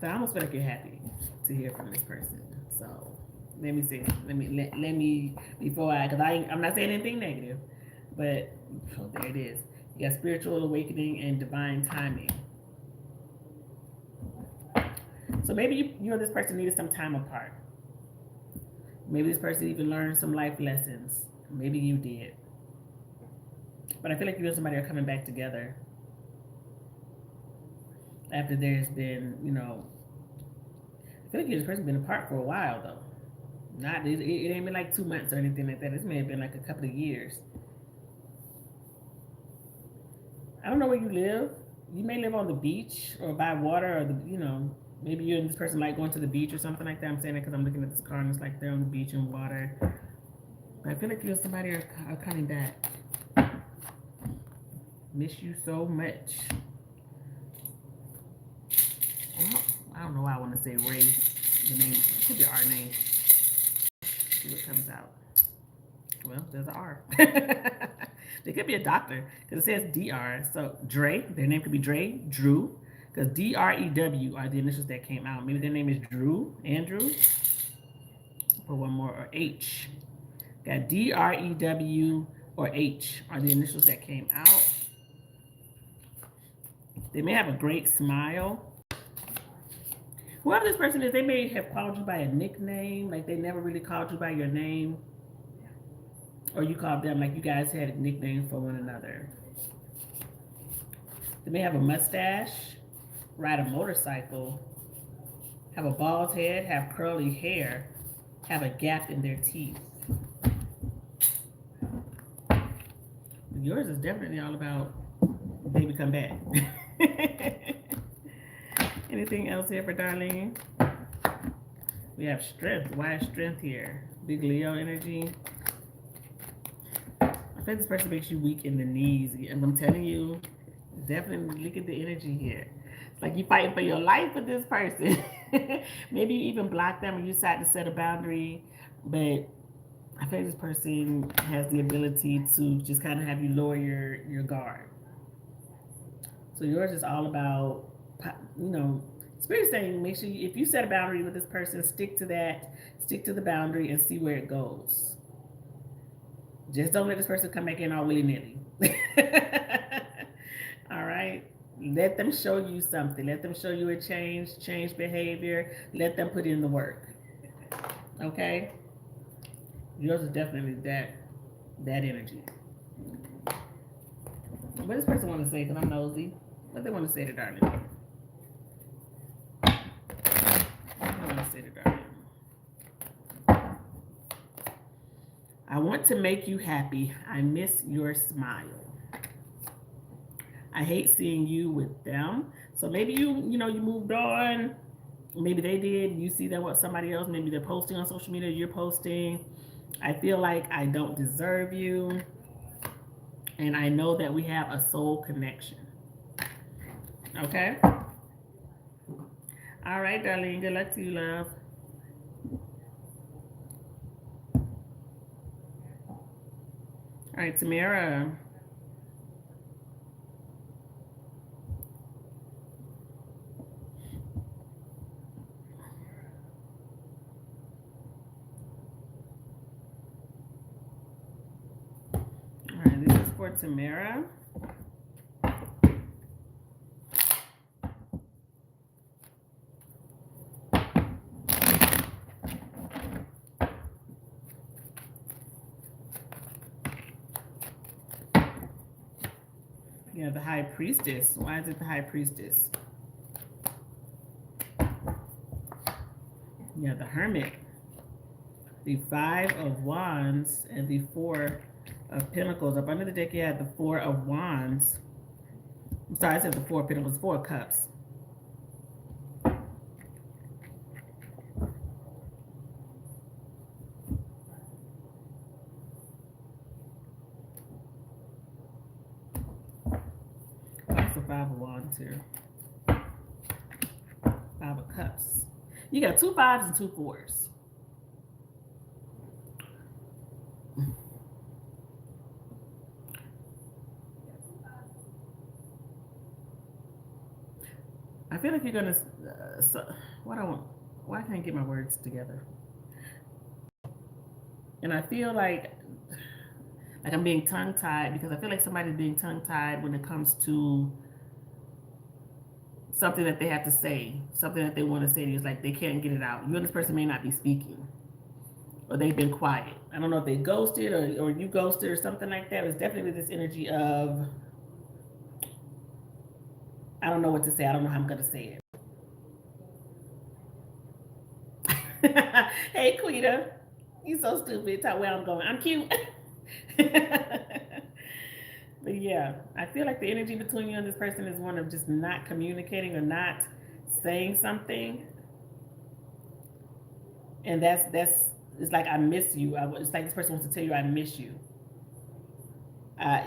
S1: So I almost feel like you're happy to hear from this person. So let me say, let me before because I'm not saying anything negative, but oh, there it is. You got spiritual awakening and divine timing. So maybe you and this person needed some time apart. Maybe this person even learned some life lessons. Maybe you did. But I feel like you and somebody are coming back together after there's been, I feel like you and this person been apart for a while though. It ain't been like 2 months or anything like that. This may have been like a couple of years. I don't know where you live. You may live on the beach or by water, or maybe you and this person like going to the beach or something like that. I'm saying that because I'm looking at this car and it's like they're on the beach and water. But I feel like you and somebody are coming back. Miss you so much. Well, I don't know why I want to say Ray. The name could be our name. See what comes out. Well, there's an R. They could be a doctor because it says DR. So Dre, their name could be Dre, Drew, because DREW are the initials that came out. Maybe their name is Drew, Andrew. Put one more, or H. Got DREW or H are the initials that came out. They may have a great smile. Whoever this person is, they may have called you by a nickname, like they never really called you by your name. Or you called them, like you guys had a nickname for one another. They may have a mustache, ride a motorcycle, have a bald head, have curly hair, have a gap in their teeth. Yours is definitely all about baby come back. Anything else here for Darlene? We have strength. Why is strength here? Big Leo energy. I think this person makes you weak in the knees. And I'm telling you, definitely look at the energy here. It's like you fighting for your life with this person. Maybe you even block them or you decide to set a boundary. But I think this person has the ability to just kind of have you lower your guard. So yours is all about, Spirit saying, make sure if you set a boundary with this person, stick to that, stick to the boundary and see where it goes. Just don't let this person come back in all willy-nilly. All right? Let them show you something. Let them show you a change behavior. Let them put in the work. Okay? Yours is definitely that energy. What does this person want to say? Because I'm nosy. What they want to say to Darling? What do they want to say to Darling? I want to make you happy. I miss your smile. I hate seeing you with them. So maybe you moved on. Maybe they did. You see them with somebody else. Maybe they're posting on social media. You're posting. I feel like I don't deserve you. And I know that we have a soul connection. Okay? All right, Darlene. Good luck to you, love. All right, Tamara. All right, this is for Tamara. Yeah, the High Priestess. Why is it the High Priestess? Yeah, the Hermit. The Five of Wands and the Four of Pentacles. Up under the deck, you had the Four of Wands. I'm sorry, I said the Four of Pentacles, Four of Cups. That's the Five of Wands here. Five of Cups. You got 2 5s and 2 4s. I feel like you're gonna. Why can't I get my words together? And I feel like I'm being tongue-tied because I feel like somebody's being tongue-tied when it comes to something that they have to say, something that they want to say to you. It's like they can't get it out. You and this person may not be speaking, or they've been quiet. I don't know if they ghosted or you ghosted or something like that. It's definitely this energy of, I don't know what to say. I don't know how I'm going to say it. Hey, Quita. You so stupid. Talk where I'm going. I'm cute. But yeah, I feel like the energy between you and this person is one of just not communicating or not saying something, and that's it's like I miss you. It's like this person wants to tell you I miss you.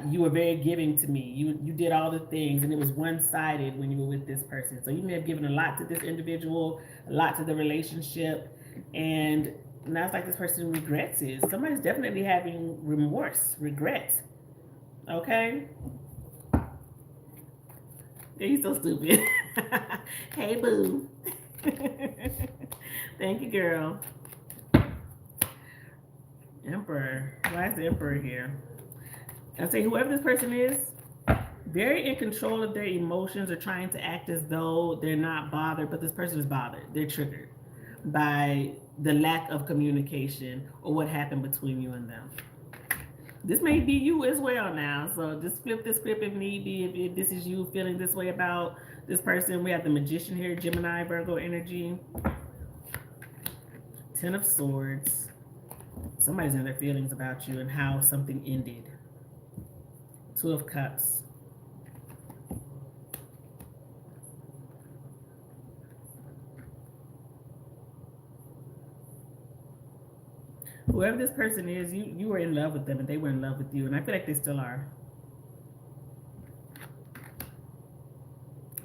S1: You were very giving to me. You did all the things, and it was one sided when you were with this person. So you may have given a lot to this individual, a lot to the relationship, and now it's like this person regrets it. Somebody's definitely having remorse, regret. Okay. Yeah, he's so stupid. Hey, boo. Thank you, girl. Emperor. Why is the Emperor here? I say, whoever this person is, very in control of their emotions, or trying to act as though they're not bothered, but this person is bothered. They're triggered by the lack of communication or what happened between you and them. This may be you as well now, so just flip the script if need be. If this is you feeling this way about this person, we have the Magician here, Gemini, Virgo energy. Ten of Swords. Somebody's in their feelings about you and how something ended. Two of Cups. Whoever this person is, you were in love with them and they were in love with you, and I feel like they still are.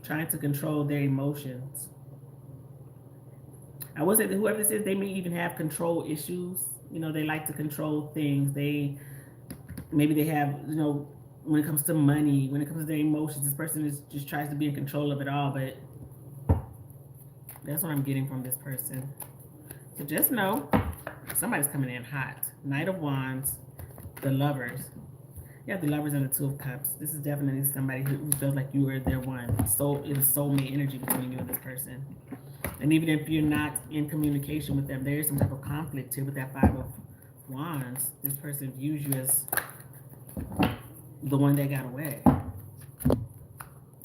S1: Trying to control their emotions. I will say that whoever this is, they may even have control issues. You know, they like to control things. Maybe they have, you know, when it comes to money, when it comes to their emotions, this person just tries to be in control of it all, but that's what I'm getting from this person. So just know, somebody's coming in hot. Knight of Wands, the Lovers. You have the Lovers and the Two of Cups. This is definitely somebody who feels like you were their one. So it was soulmate energy between you and this person. And even if you're not in communication with them, there is some type of conflict here with that Five of Wands. This person views you as the one that got away.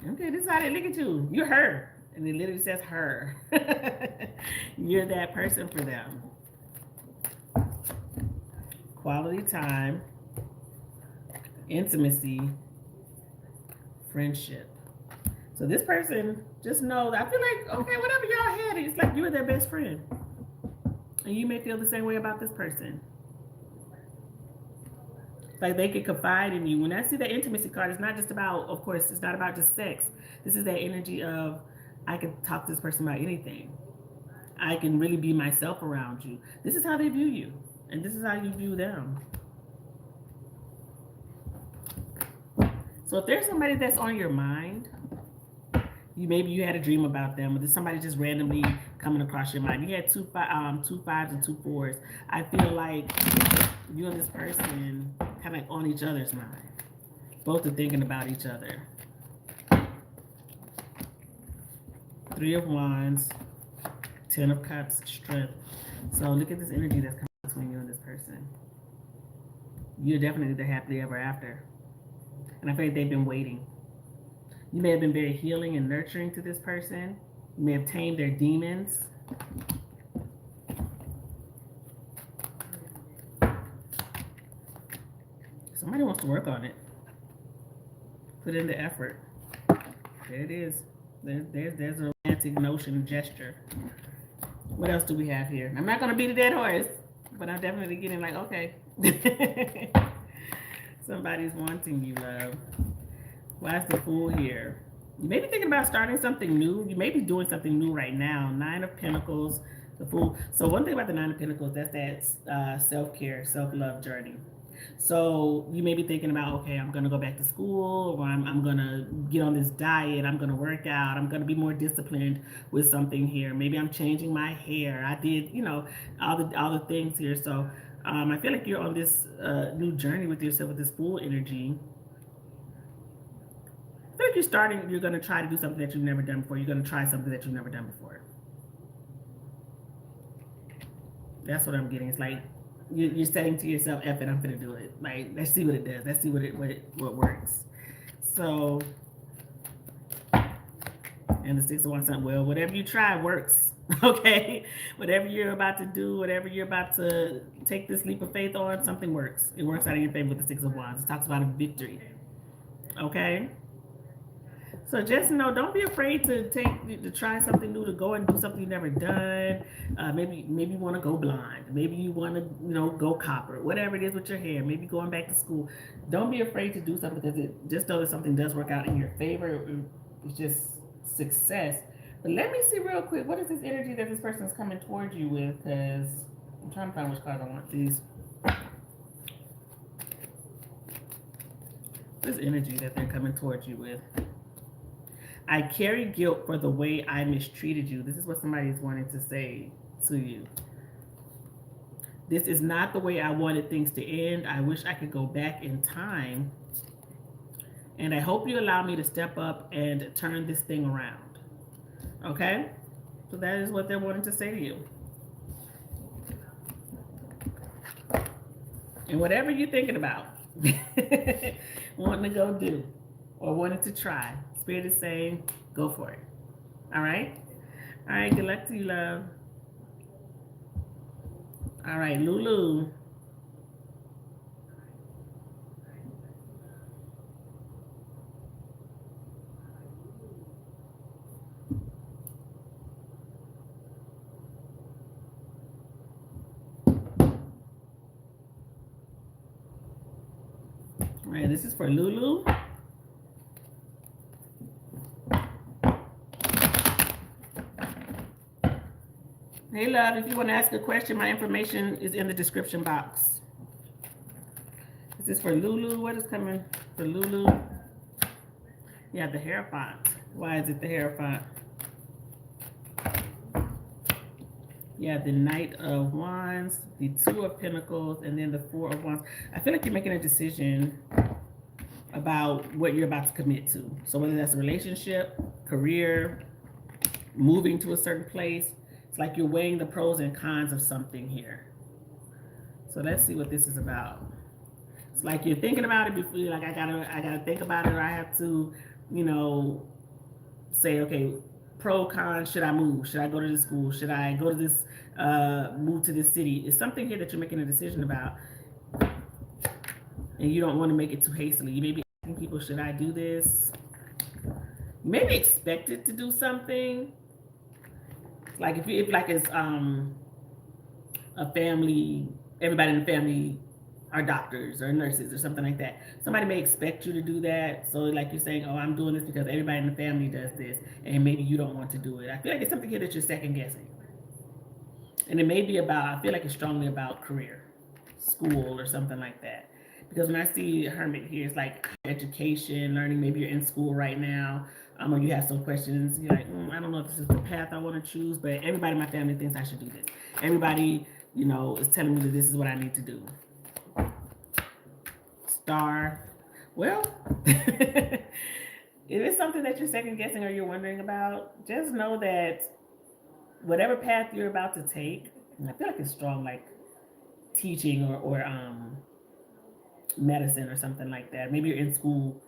S1: Okay, this is how they look at you. You're her. And it literally says her. You're that person for them. Quality time, intimacy, friendship. So this person, just know that I feel like, okay, whatever y'all had, it's like you're their best friend. And you may feel the same way about this person. Like they can confide in you. When I see the intimacy card, it's not just about, of course, it's not about just sex. This is that energy of, I can talk to this person about anything. I can really be myself around you. This is how they view you. And this is how you view them. So if there's somebody that's on your mind, maybe you had a dream about them, or there's somebody just randomly coming across your mind. You had two fives and two fours. I feel like you and this person kind of like on each other's mind. Both are thinking about each other. Three of Wands, Ten of Cups, Strength. So look at this energy that's coming between you and this person. You're definitely the happily ever after. And I feel like they've been waiting. You may have been very healing and nurturing to this person. You may have tamed their demons. Somebody wants to work on it. Put in the effort. There it is. There's a romantic notion, gesture. What else do we have here? I'm not going to beat a dead horse, but I'm definitely getting like, okay. Somebody's wanting you, love. Why is the Fool here? You may be thinking about starting something new. You may be doing something new right now. Nine of Pentacles, the Fool. So one thing about the Nine of Pentacles, that's that self-care, self-love journey. So you may be thinking about, okay, I'm going to go back to school, or I'm going to get on this diet. I'm going to work out. I'm going to be more disciplined with something here. Maybe I'm changing my hair. I did, you know, all the things here. So I feel like you're on this new journey with yourself with this Fool energy. I feel like you're going to try to do something that you've never done before. You're going to try something that you've never done before. That's what I'm getting. It's like you're saying to yourself, F it, I'm going to do it. Like, let's see what it does. Let's see what works. So, and the Six of Wands, well, whatever you try works. Okay? Whatever you're about to do, whatever you're about to take this leap of faith on, something works. It works out in your favor with the Six of Wands. It talks about a victory. Okay? So just know, don't be afraid to try something new, to go and do something you've never done. Maybe you want to go blonde. Maybe you want to go copper. Whatever it is with your hair. Maybe going back to school. Don't be afraid to do something, because just know that something does work out in your favor. It's just success. But let me see real quick. What is this energy that this person is coming towards you with? Because I'm trying to find which cards I want these. This energy that they're coming towards you with. I carry guilt for the way I mistreated you. This is what somebody is wanting to say to you. This is not the way I wanted things to end. I wish I could go back in time. And I hope you allow me to step up and turn this thing around. Okay? So that is what they're wanting to say to you. And whatever you're thinking about, wanting to go do, or wanting to try, Spirit is saying, go for it. All right? All right, good luck to you, love. All right, Lulu. All right, this is for Lulu. Hey, love, if you want to ask a question, my information is in the description box. Is this for Lulu? What is coming for Lulu? Yeah, the Hierophant. Why is it the Hierophant? Yeah, the Knight of Wands, the Two of Pentacles, and then the Four of Wands. I feel like you're making a decision about what you're about to commit to. So whether that's a relationship, career, moving to a certain place, it's like you're weighing the pros and cons of something here. So let's see what this is about. It's like you're thinking about it before you're like, I gotta think about it, or I have to, say, okay, pro, con, should I move? Should I go to this school? Should I go to this, move to this city? It's something here that you're making a decision about, and you don't want to make it too hastily. You may be asking people, should I do this? You may be expected to do something. Like if it's a family, everybody in the family are doctors or nurses or something like that. Somebody may expect you to do that. So like you're saying, oh, I'm doing this because everybody in the family does this, and maybe you don't want to do it. I feel like it's something here that you're second guessing. And it may be about, I feel like it's strongly about career, school, or something like that. Because when I see Hermit here, it's like education, learning. Maybe you're in school right now, or you have some questions. You're like, I don't know if this is the path I want to choose, but everybody in my family thinks I should do this. Everybody, is telling me that this is what I need to do. Star. Well, if it's something that you're second guessing or you're wondering about, just know that whatever path you're about to take, and I feel like it's strong, like teaching or medicine or something like that. Maybe you're in school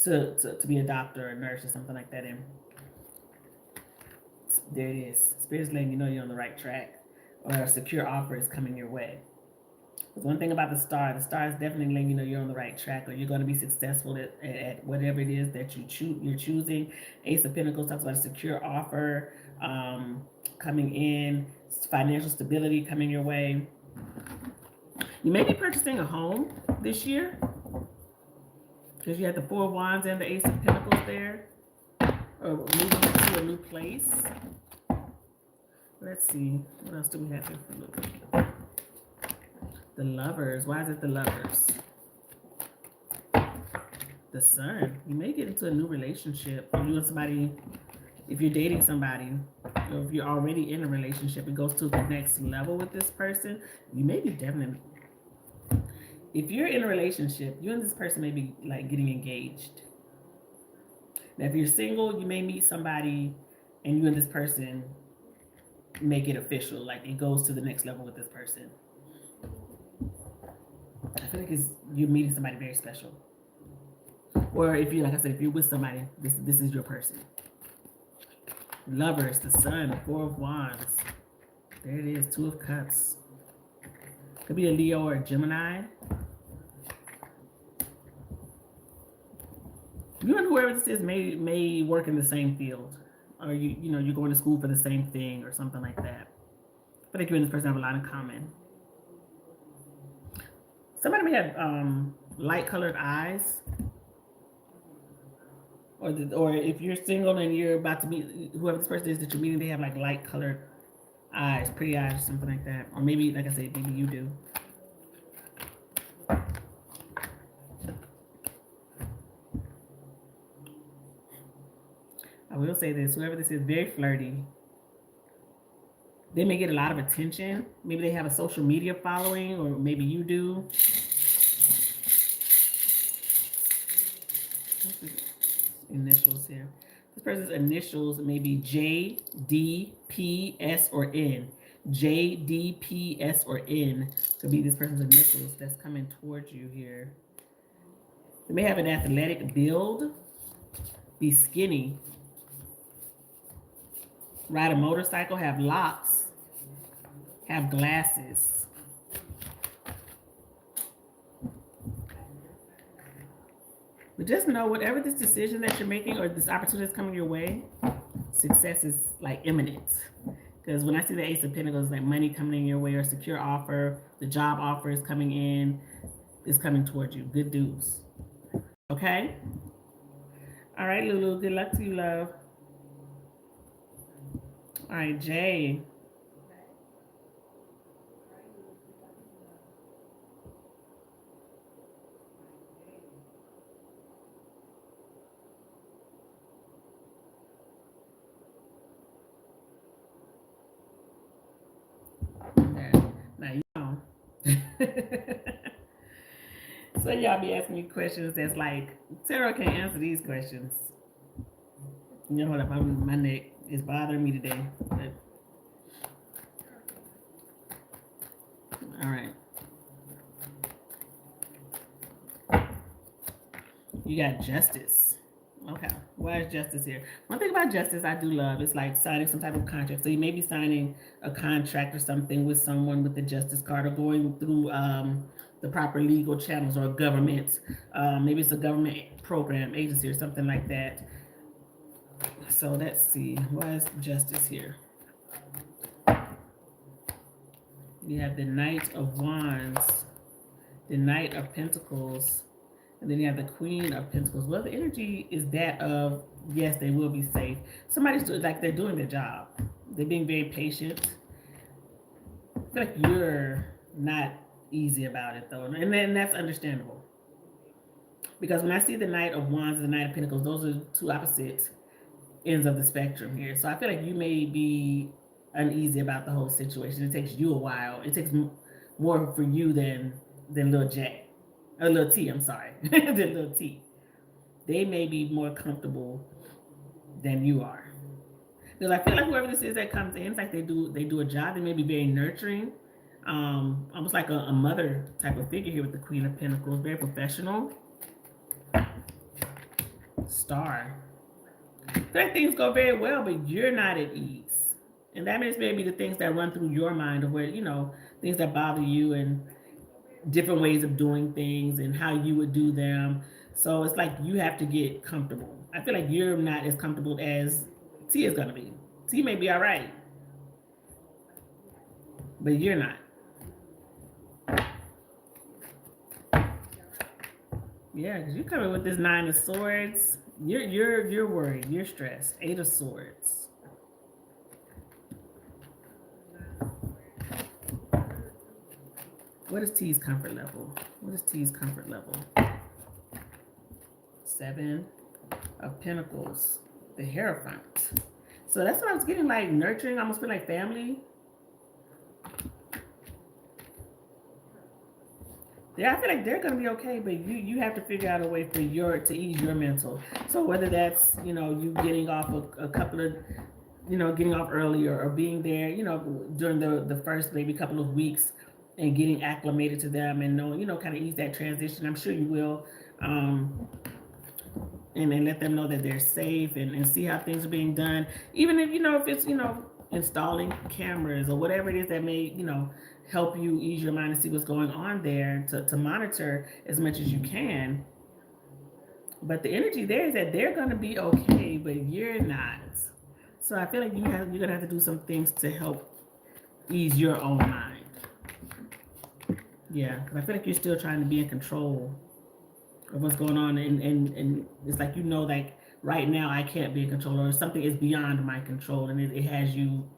S1: to be a doctor or a nurse or something like that. And there it is. Spirit's letting you know you're on the right track, or a secure offer is coming your way. One thing about the star is definitely letting you know you're on the right track, or you're going to be successful at whatever it is that you're choosing. Ace of Pentacles talks about a secure offer coming in, financial stability coming your way. You may be purchasing a home this year because you had the Four of Wands and the Ace of Pentacles there, or moving to a new place. Let's see, what else do we have here for Luke? The Lovers. Why is it the Lovers? The Sun. You may get into a new relationship. If you and somebody, if you're dating somebody, or if you're already in a relationship, it goes to the next level with this person. You may be definitely, if you're in a relationship, you and this person may be like getting engaged. Now, if you're single, you may meet somebody and you and this person make it official. Like it goes to the next level with this person. I feel like you're meeting somebody very special. Or if you, like I said, if you're with somebody, this is your person. Lovers, the Sun, Four of Wands. There it is, Two of Cups. Could be a Leo or a Gemini. You and whoever this is may work in the same field, or you're going to school for the same thing or something like that. But like you and this person have a lot in common. Somebody may have light colored eyes, or if you're single and you're about to meet whoever this person is that you're meeting, they have like light colored eyes, pretty eyes, or something like that. Or maybe, like I said, maybe you do. I will say this: whoever this is, very flirty. They may get a lot of attention. Maybe they have a social media following, or maybe you do. Initials here. This person's initials may be J, D, P, S, or N. J, D, P, S, or N could be this person's initials that's coming towards you here. They may have an athletic build, be skinny, ride a motorcycle, have locks, have glasses. But just know, whatever this decision that you're making or this opportunity that's coming your way, success is like imminent. Because when I see the Ace of Pentacles, like money coming in your way or secure offer, the job offer is coming in, is coming towards you. Good news. Okay? All right, Lulu. Good luck to you, love. All right, Jay. Now you know. So y'all be asking me questions that's like, Sarah can't answer these questions. You know what? My neck is bothering me today. But... all right. You got justice. Okay. Why is justice here? One thing about justice I do love is like signing some type of contract. So you may be signing a contract or something with someone with the justice card, or going through the proper legal channels, or government. Maybe it's a government program, agency, or something like that. So let's see. Why is justice here? You have the Knight of Wands, the Knight of Pentacles, and then you have the Queen of Pentacles. Well, the energy is that of, yes, they will be safe. Somebody's doing, like, they're doing their job. They're being very patient. I feel like you're not easy about it, though. And then that's understandable. Because when I see the Knight of Wands and the Knight of Pentacles, those are two opposite ends of the spectrum here. So I feel like you may be uneasy about the whole situation. It takes you a while. It takes more for you than little J. Or little T, I'm sorry. Than little T. They may be more comfortable than you are. Because I feel like whoever this is that comes in, it's like they do a job. They may be very nurturing. Almost like a mother type of figure here with the Queen of Pentacles. Very professional. Star. That things go very well, but you're not at ease. And that means maybe the things that run through your mind of where, things that bother you and different ways of doing things and how you would do them. So it's like you have to get comfortable. I feel like you're not as comfortable as T is going to be. T may be all right, but you're not. Yeah, because you're coming with this 9 of Swords. You're worried. You're stressed. 8 of Swords. What is T's comfort level? What is T's comfort level? 7 of Pentacles. The Hierophant. So that's what I was getting, like nurturing. I almost feel like family. Yeah, I feel like they're gonna be okay, but you have to figure out a way for to ease your mental. So whether that's you getting off a couple of getting off earlier, or being there during the first maybe couple of weeks and getting acclimated to them and knowing kind of ease that transition. I'm sure you will, and let them know that they're safe and see how things are being done. Even if if it's installing cameras or whatever it is that may help you ease your mind and see what's going on there, to monitor as much as you can. But the energy there is that they're gonna be okay, but you're not. So I feel like you're gonna have to do some things to help ease your own mind. Yeah, because I feel like you're still trying to be in control of what's going on, and it's like like right now I can't be in control, or something is beyond my control, and it has you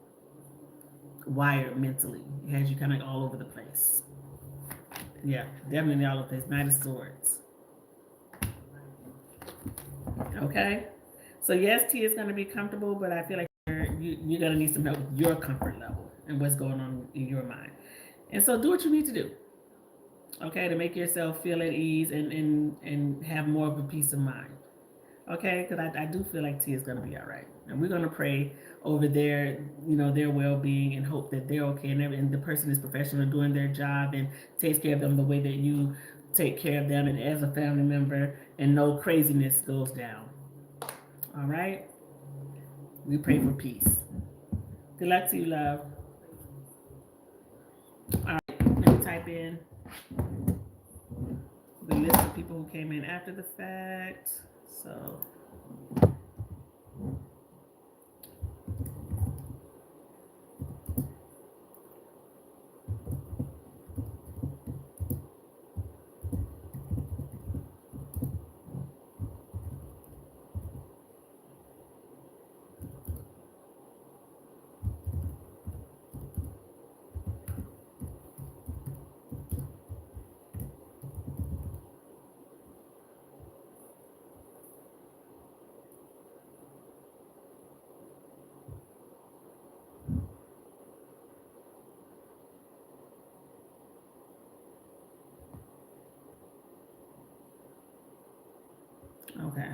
S1: wired mentally. It has you kind of all over the place. Yeah, definitely all over the place. Knight of Swords. Okay, so yes, T is going to be comfortable, but I feel like you're going to need some help with your comfort level and what's going on in your mind. And so do what you need to do, okay, to make yourself feel at ease and have more of a peace of mind. Okay, because I do feel like T is going to be all right. And we're going to pray over their well-being and hope that they're okay and the person is professional doing their job and takes care of them the way that you take care of them and as a family member and no craziness goes down. All right? We pray for peace. Good luck to you, love. All right, let me type in the list of people who came in after the fact. So okay.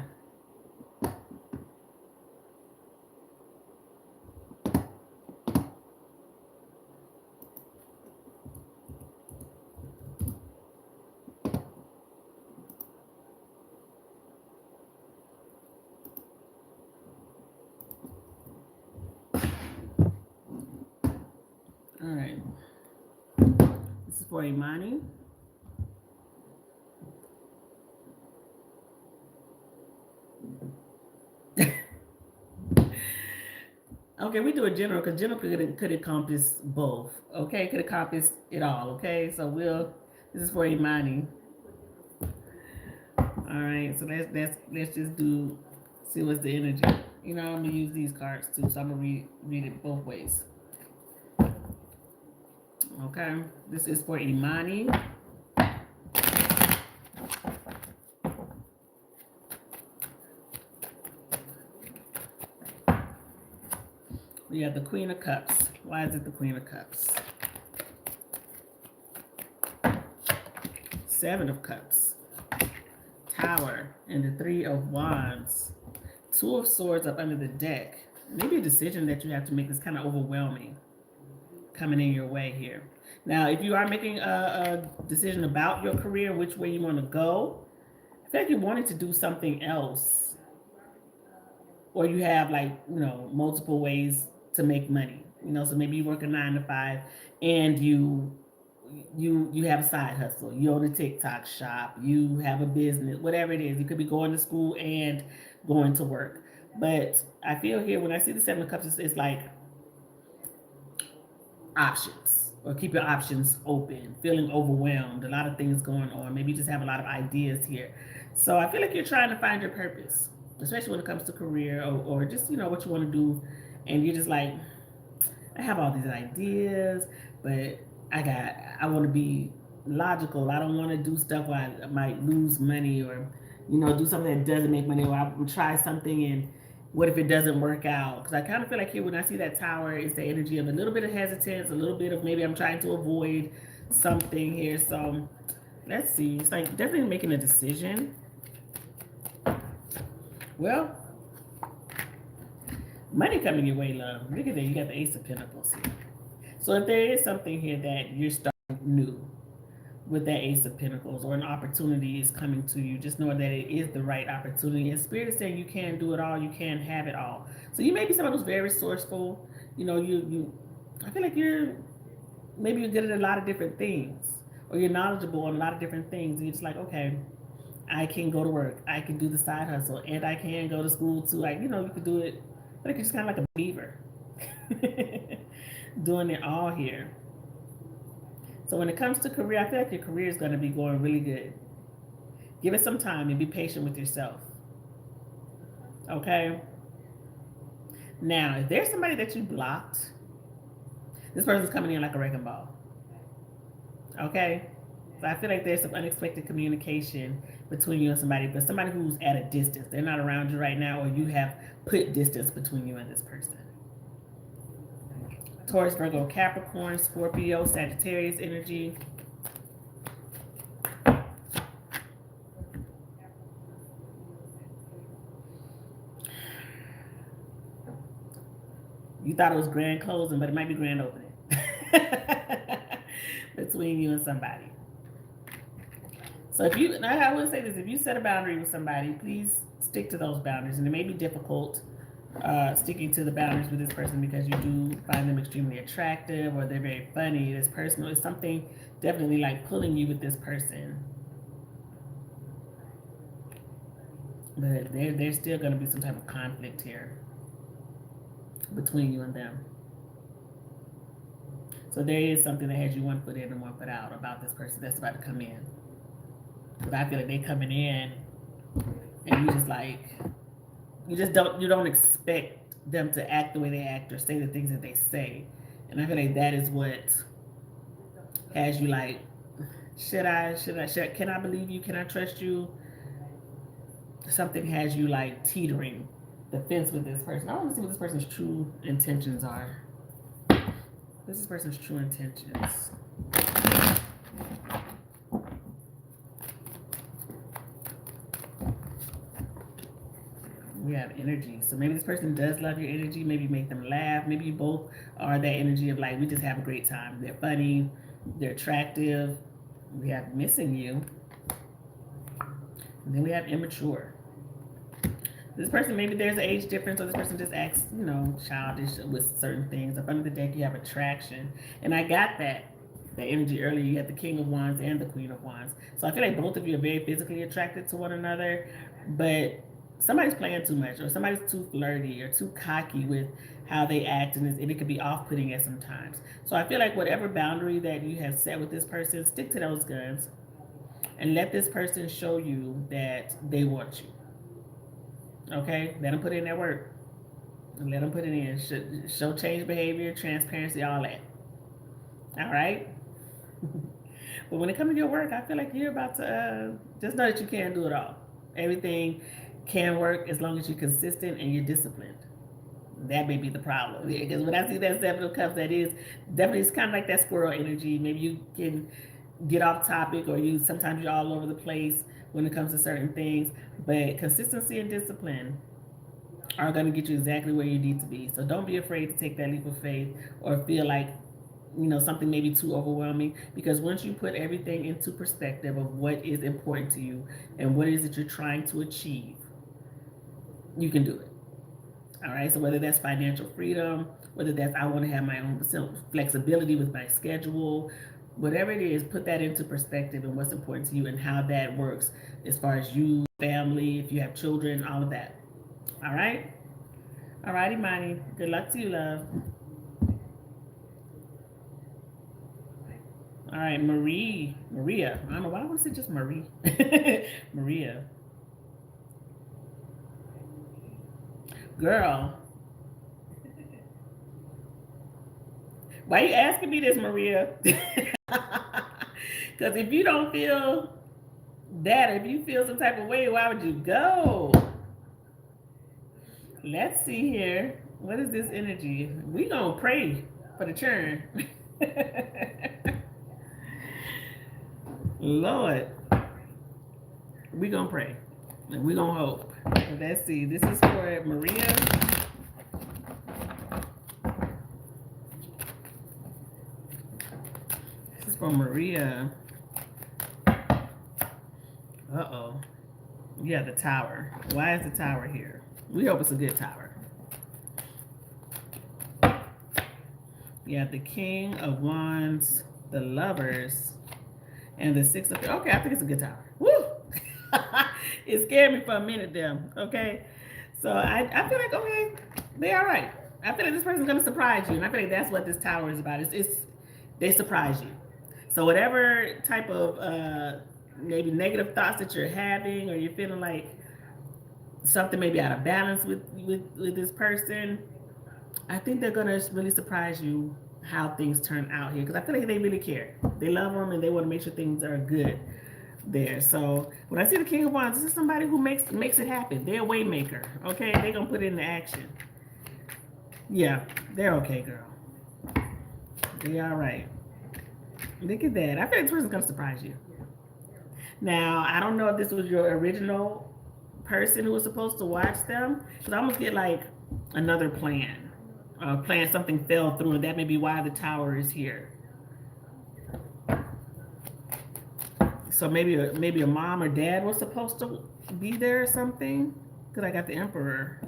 S1: All right. This is for Imani. Okay, we do a general because general could encompass both. Okay, could encompass it all. Okay, so this is for Imani. All right, so let's just do see what's the energy. I'm gonna use these cards too, so I'm gonna read it both ways. Okay, this is for Imani. We have the Queen of Cups. Why is it the Queen of Cups? Seven of Cups. Tower and the Three of Wands. Two of Swords up under the deck. Maybe a decision that you have to make is kind of overwhelming coming in your way here. Now, if you are making a decision about your career, which way you want to go, I feel like you wanted to do something else, or you have multiple ways to make money. So maybe you work a 9 to 5, and you have a side hustle. You own a TikTok shop. You have a business, whatever it is. You could be going to school and going to work. But I feel here when I see the Seven of Cups, it's like options, or keep your options open, feeling overwhelmed, a lot of things going on. Maybe you just have a lot of ideas here. So I feel like you're trying to find your purpose, especially when it comes to career or just, what you want to do. And you're just like, I have all these ideas, but I want to be logical. I don't want to do stuff where I might lose money, or, do something that doesn't make money, or I will try something and what if it doesn't work out? Because I kind of feel like here when I see that tower, it's the energy of a little bit of hesitance, a little bit of maybe I'm trying to avoid something here. So let's see. It's like definitely making a decision. Well, money coming your way, love. Look at that. You got the Ace of Pentacles here. So if there is something here that you're starting new with that Ace of Pentacles, or an opportunity is coming to you, just know that it is the right opportunity. And Spirit is saying you can do it all, you can have it all. So you may be someone who's very resourceful. I feel like you're good at a lot of different things, or you're knowledgeable on a lot of different things. And you're just like, okay, I can go to work. I can do the side hustle, and I can go to school too. Like, you know, you could do it, but it's just kind of like a beaver, doing it all here. So when it comes to career, I feel like your career is going to be going really good. Give it some time and be patient with yourself. Okay. Now, if there's somebody that you blocked, this person's coming in like a wrecking ball. Okay. So I feel like there's some unexpected communication between you and somebody, but somebody who's at a distance. They're not around you right now, or you have put distance between you and this person. Taurus, Virgo, Capricorn, Scorpio, Sagittarius energy. You thought it was grand closing, but it might be grand opening between you and somebody. So if you, I would say this, if you set a boundary with somebody, please stick to those boundaries. And it may be difficult sticking to the boundaries with this person because you do find them extremely attractive, or they're very funny, it's personal. It's something definitely like pulling you with this person. But there's still going to be some type of conflict here between you and them. So there is something that has you one foot in and one foot out about this person that's about to come in. Because I feel like they coming in and you just like, you don't expect them to act the way they act or say the things that they say. And I feel like that is what has you like, can I believe you? Can I trust you? Something has you like teetering the fence with this person. I want to see what this person's true intentions are. This is person's true intentions. We have energy. So maybe this person does love your energy. Maybe make them laugh. Maybe you both are that energy of like, we just have a great time. They're funny. They're attractive. We have missing you. And then we have immature. This person, maybe there's an age difference, or this person just acts, childish with certain things. Up under the deck, you have attraction. And I got that energy earlier. You had the King of Wands and the Queen of Wands. So I feel like both of you are very physically attracted to one another, but somebody's playing too much, or somebody's too flirty or too cocky with how they act, and it could be off-putting at some times. So I feel like whatever boundary that you have set with this person, stick to those guns and let this person show you that they want you. Okay? Let them put in their work. Let them put it in. Show change behavior, transparency, all that. All right? But when it comes to your work, I feel like you're about to just know that you can't do it all. Everything can work as long as you're consistent and you're disciplined. That may be the problem. Because when I see that Seven of Cups, that is definitely, it's kind of like that squirrel energy. Maybe you can get off topic, or sometimes you're all over the place when it comes to certain things. But consistency and discipline are going to get you exactly where you need to be. So don't be afraid to take that leap of faith or feel like something may be too overwhelming, because once you put everything into perspective of what is important to you and what it is that you're trying to achieve, you can do it. All right. So whether that's financial freedom, whether that's I want to have my own flexibility with my schedule, whatever it is, put that into perspective and what's important to you and how that works as far as you, family, if you have children, all of that. All right. All righty, Imani. Good luck to you, love. All right, Maria. I don't know why I want to say just Marie. Maria. Girl. Why are you asking me this, Maria? Because if you don't feel that, if you feel some type of way, why would you go? Let's see here. What is this energy? We gonna pray for the churn. Lord, we gonna pray and we gonna hope. Let's see. This is for Maria. This is for Maria. Uh-oh. Yeah, the Tower. Why is the Tower here? We hope it's a good Tower. You have the King of Wands, the Lovers, and the Six of... Okay, I think it's a good Tower. Woo! It scared me for a minute there, okay? So I feel like, okay, they all right. I feel like this person's gonna surprise you, and I feel like that's what this tower is about. It's they surprise you. So whatever type of maybe negative thoughts that you're having, or you're feeling like something may be out of balance with this person, I think they're gonna really surprise you how things turn out here, because I feel like they really care. They love them and they want to make sure things are good there. So when I see the King of Wands, this is somebody who makes it happen. They're a way maker. Okay, they're gonna put it into action. Yeah, they're okay, girl. They all right. Look at that. I feel like this person's gonna surprise you. Now I don't know if this was your original person who was supposed to watch them, because I almost get like another plan. Plan something fell through, and that may be why the tower is here. So maybe a mom or dad was supposed to be there or something. Because I got the Emperor.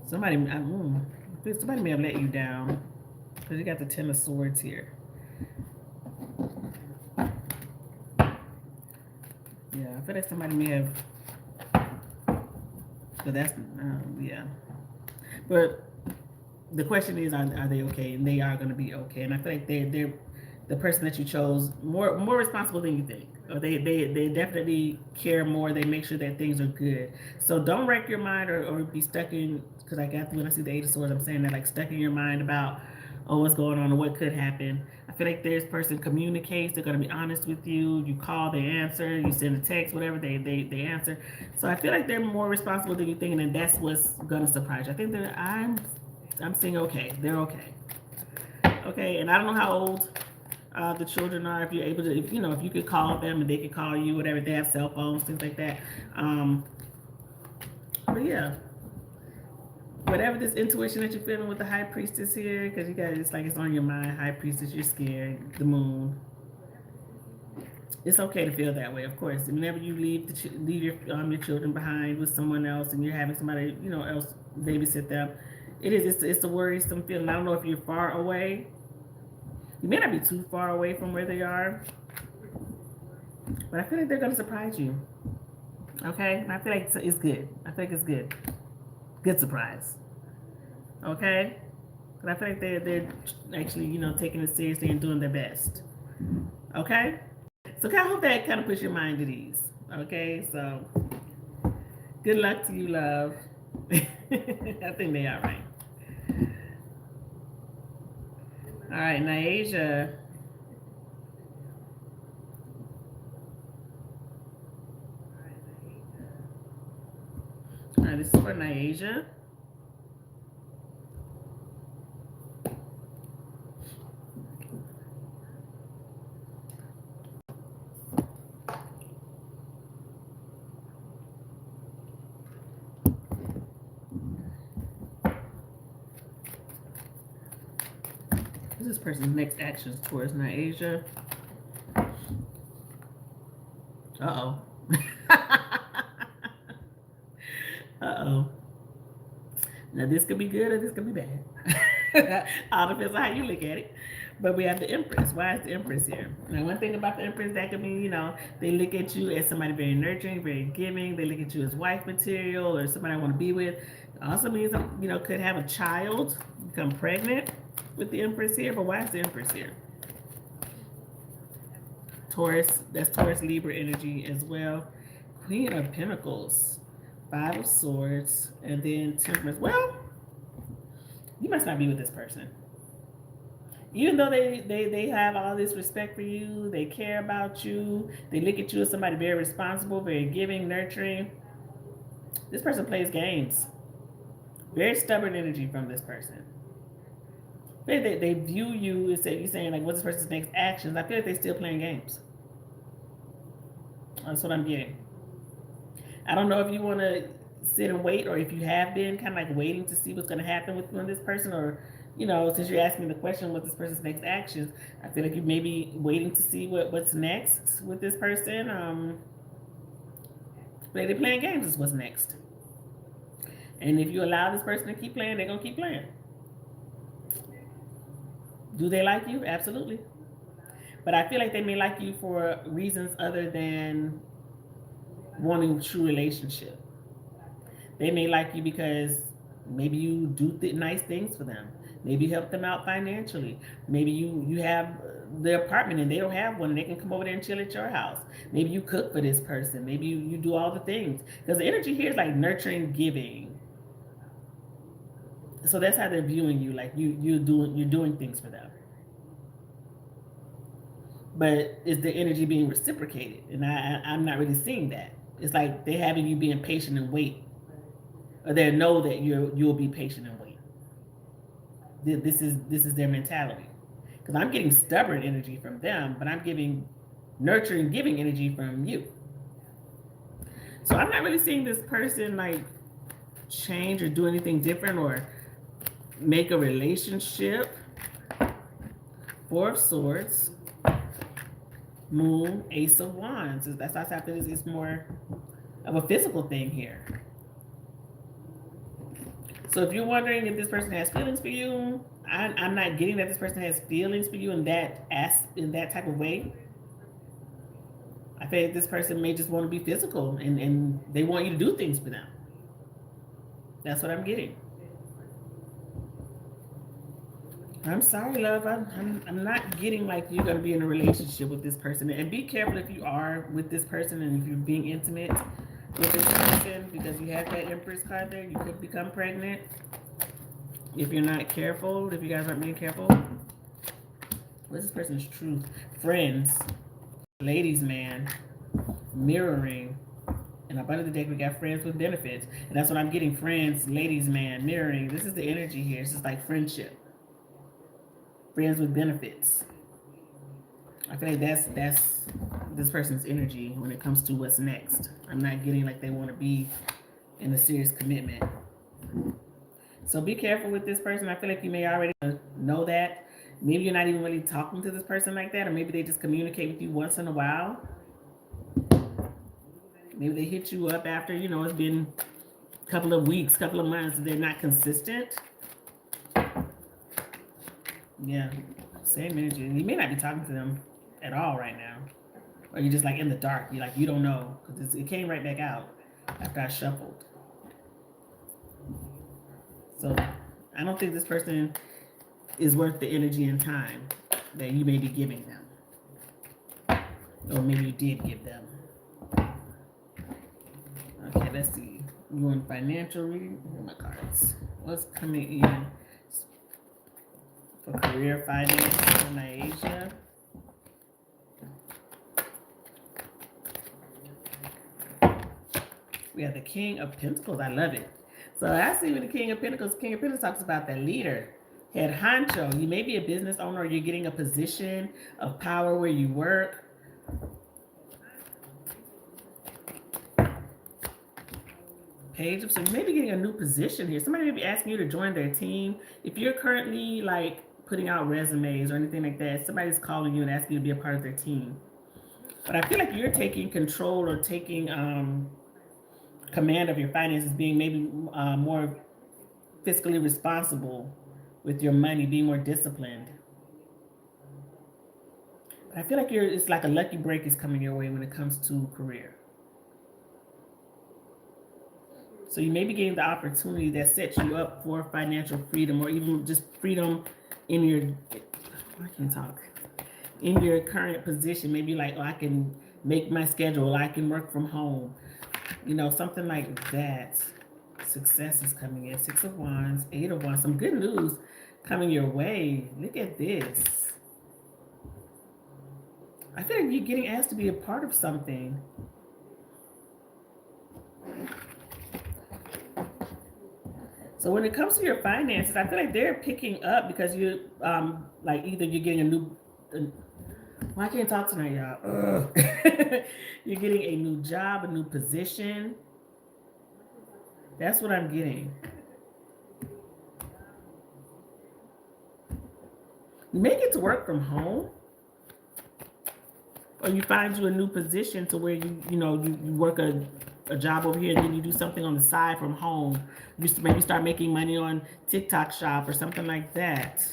S1: Somebody may have let you down. Because you got the Ten of Swords here. Yeah, I feel like somebody may have. But that's yeah. But the question is, are they okay? And they are going to be okay. And I feel like they're the person that you chose more responsible than you think. Or they definitely care more. They make sure that things are good. So don't wreck your mind or be stuck in, because when I see the Eight of Swords, I'm saying that, like, stuck in your mind about, oh, what's going on or what could happen. I feel like this person communicates. They're going to be honest with you. You call, they answer. You send a text, whatever, they answer. So I feel like they're more responsible than you think, and that's what's going to surprise you. I think I'm seeing okay. They're okay. Okay, and I don't know how old the children are. If you're able to, if you could call them and they could call you, whatever. They have cell phones, things like that. But yeah, whatever this intuition that you're feeling with the High Priestess here, because you got it's like it's on your mind. High Priestess, you're scared. The Moon. It's okay to feel that way, of course. Whenever you leave your children behind with someone else, and you're having somebody else babysit them, it's a worrisome feeling. I don't know if you're far away. You may not be too far away from where they are, but I feel like they're gonna surprise you. Okay, and I feel like it's good. I think it's good. Good surprise. Okay, but I feel like they're actually taking it seriously and doing their best. Okay, so I hope that kind of puts your mind at ease. Okay, so good luck to you, love. I think they are right. All right, Nyasia. All right, this is for Nyasia. This person's next actions towards Nyasia. Uh-oh. Uh-oh. Now, this could be good or this could be bad. All depends on how you look at it. But we have the Empress. Why is the Empress here? Now, one thing about the Empress, that could mean, they look at you as somebody very nurturing, very giving. They look at you as wife material or somebody I want to be with. It also means, could have a child, become pregnant with the Empress here. But why is the Empress here? Taurus, that's Taurus Libra energy as well. Queen of Pentacles, Five of Swords, and then Temperance. Well, you must not be with this person. Even though they have all this respect for you, they care about you, they look at you as somebody very responsible, very giving, nurturing. This person plays games. Very stubborn energy from this person. They view you as you're saying, like, what's this person's next actions? I feel like they're still playing games. That's what I'm getting. I don't know if you want to sit and wait, or if you have been kind of like waiting to see what's going to happen with this person, or since you're asking the question, what's this person's next actions, I feel like you may be waiting to see what's next with this person. They're playing games is what's next. And if you allow this person to keep playing, they're going to keep playing. Do they like you? Absolutely. But I feel like they may like you for reasons other than wanting a true relationship. They may like you because maybe you do nice things for them. Maybe you help them out financially. Maybe you have the apartment and they don't have one and they can come over there and chill at your house. Maybe you cook for this person. Maybe you do all the things. Because the energy here is like nurturing, giving. So that's how they're viewing you. Like you're doing things for them. But is the energy being reciprocated? And I'm not really seeing that. It's like they're having you being patient and wait, or they know that you'll be patient and wait. This is their mentality. Because I'm getting stubborn energy from them, but I'm giving nurturing, giving energy from you. So I'm not really seeing this person like change or do anything different or make a relationship. Four of Swords, Moon, Ace of Wands. That's not after this. It's more of a physical thing here. So if you're wondering if this person has feelings for you, I'm not getting that this person has feelings for you in that type of way. I feel like this person may just want to be physical and they want you to do things for them. That's what I'm getting. I'm sorry, love. I'm not getting like you're going to be in a relationship with this person. And be careful if you are with this person and if you're being intimate with this person, because you have that Empress card there. You could become pregnant if you're not careful, if you guys aren't being careful. What's this person's truth? Friends, ladies man, mirroring. And up under the deck, we got friends with benefits. And that's what I'm getting. Friends, ladies man, mirroring. This is the energy here. It's just like friendship. Friends with benefits. I feel like that's this person's energy when it comes to what's next. I'm not getting like they want to be in a serious commitment. So be careful with this person. I feel like you may already know that. Maybe you're not even really talking to this person like that, or maybe they just communicate with you once in a while. Maybe they hit you up after, it's been a couple of weeks, couple of months. They're not consistent. Yeah, same energy. You may not be talking to them at all right now. Or you're just like in the dark. You're like, you don't know. Because it came right back out after I shuffled. So I don't think this person is worth the energy and time that you may be giving them. Or maybe you did give them. Okay, let's see. You want financial reading? Here are my cards. What's coming in for career, finance, in Asia? We have the King of Pentacles. I love it. So I see with the King of Pentacles. King of Pentacles talks about that leader, head honcho. You may be a business owner, or you're getting a position of power where you work. Page of, so you may be getting a new position here. Somebody may be asking you to join their team. If you're currently like putting out resumes or anything like that, somebody's calling you and asking you to be a part of their team. But I feel like you're taking control or taking command of your finances, being maybe more fiscally responsible with your money, being more disciplined. But I feel like it's like a lucky break is coming your way when it comes to career. So you may be getting the opportunity that sets you up for financial freedom, or even just freedom in your, I can't talk, in your current position. Maybe like, oh, I can make my schedule, I can work from home, something like that. Success is coming in. 6 of Wands, 8 of Wands, some good news coming your way. Look at this. I feel like you're getting asked to be a part of something. So when it comes to your finances, I feel like they're picking up because you, like either you're getting a new, well, I can't talk tonight, y'all. You're getting a new job, a new position. That's what I'm getting. You may get to work from home, or you find you a new position to where you work a job over here, and then you do something on the side from home. You maybe start making money on TikTok shop or something like that.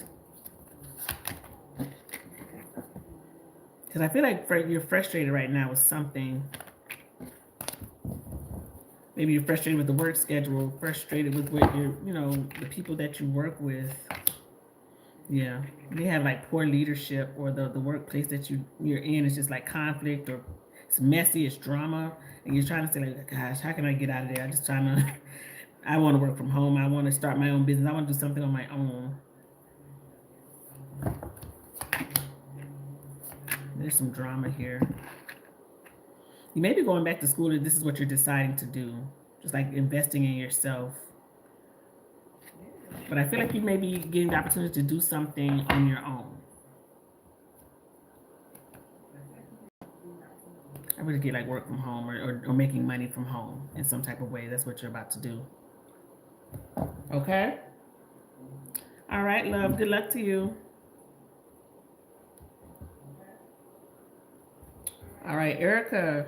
S1: Because I feel like you're frustrated right now with something. Maybe you're frustrated with the work schedule, frustrated with what the people that you work with. Yeah, they have like poor leadership, or the workplace that you're in is just like conflict, or it's messy, it's drama, and you're trying to say like, gosh, how can I get out of there? I'm just trying to. I want to work from home. I want to start my own business. I want to do something on my own. There's some drama here. You may be going back to school, and this is what you're deciding to do, just like investing in yourself. But I feel like you may be getting the opportunity to do something on your own. I really get like work from home, or making money from home in some type of way. That's what you're about to do. Okay? All right, love. Good luck to you. All right, Erica.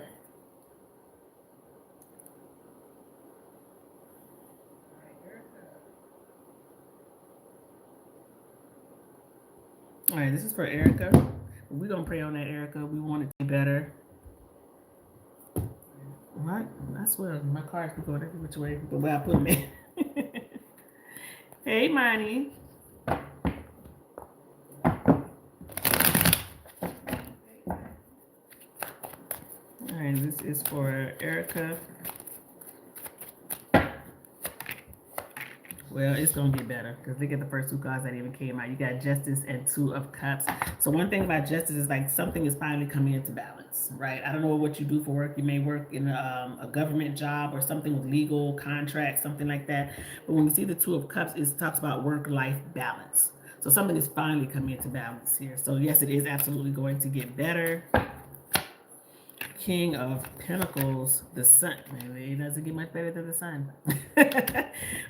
S1: All right, this is for Erica. We're going to pray on that, Erica. We want it to be better. What? I swear, my cards can go every which way, but where I put them in. Hey, Money. All right, this is for Erica. Well, it's going to get better, because look at the first two cards that even came out. You got Justice and Two of Cups. So one thing about Justice is like something is finally coming into balance, right? I don't know what you do for work. You may work in a government job or something with legal contracts, something like that. But when we see the Two of Cups, it talks about work-life balance. So something is finally coming into balance here. So yes, it is absolutely going to get better. King of Pentacles, the Sun. Maybe it doesn't get much better than the Sun.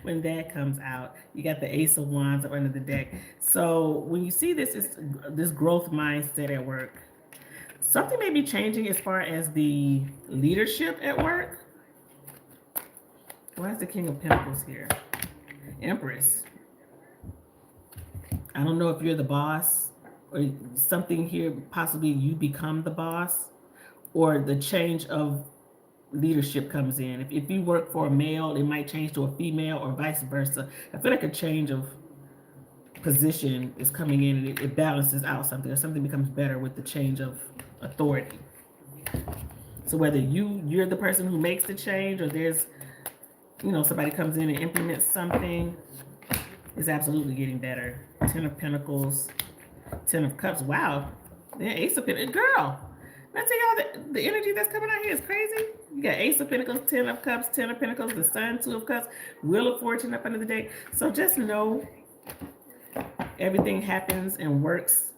S1: When that comes out, you got the Ace of Wands up under the deck. So when you see this growth mindset at work, something may be changing as far as the leadership at work. Why is the King of Pentacles here? Empress. I don't know if you're the boss, or something here, possibly you become the boss, or the change of leadership comes in. If you work for a male, it might change to a female, or vice versa. I feel like a change of position is coming in, and it balances out something, or something becomes better with the change of authority. So whether you're the person who makes the change, or there's somebody comes in and implements something, it's absolutely getting better. 10 of Pentacles, 10 of Cups. Wow. Yeah, Ace of Pentacles. Girl, I tell y'all, the energy that's coming out here is crazy. You got Ace of Pentacles, 10 of Cups, 10 of Pentacles, the Sun, 2 of Cups, Wheel of Fortune up under the deck. So just know everything happens and works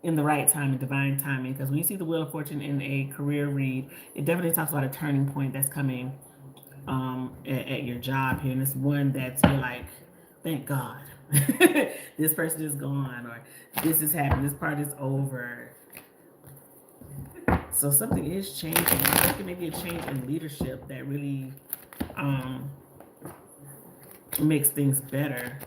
S1: in the right time, and divine timing. Because when you see the Wheel of Fortune in a career read, it definitely talks about a turning point that's coming at your job here. And it's one that's, you're like, thank God. This person is gone, or this is happening, this part is over. So something is changing. I think it may be a change in leadership that really makes things better.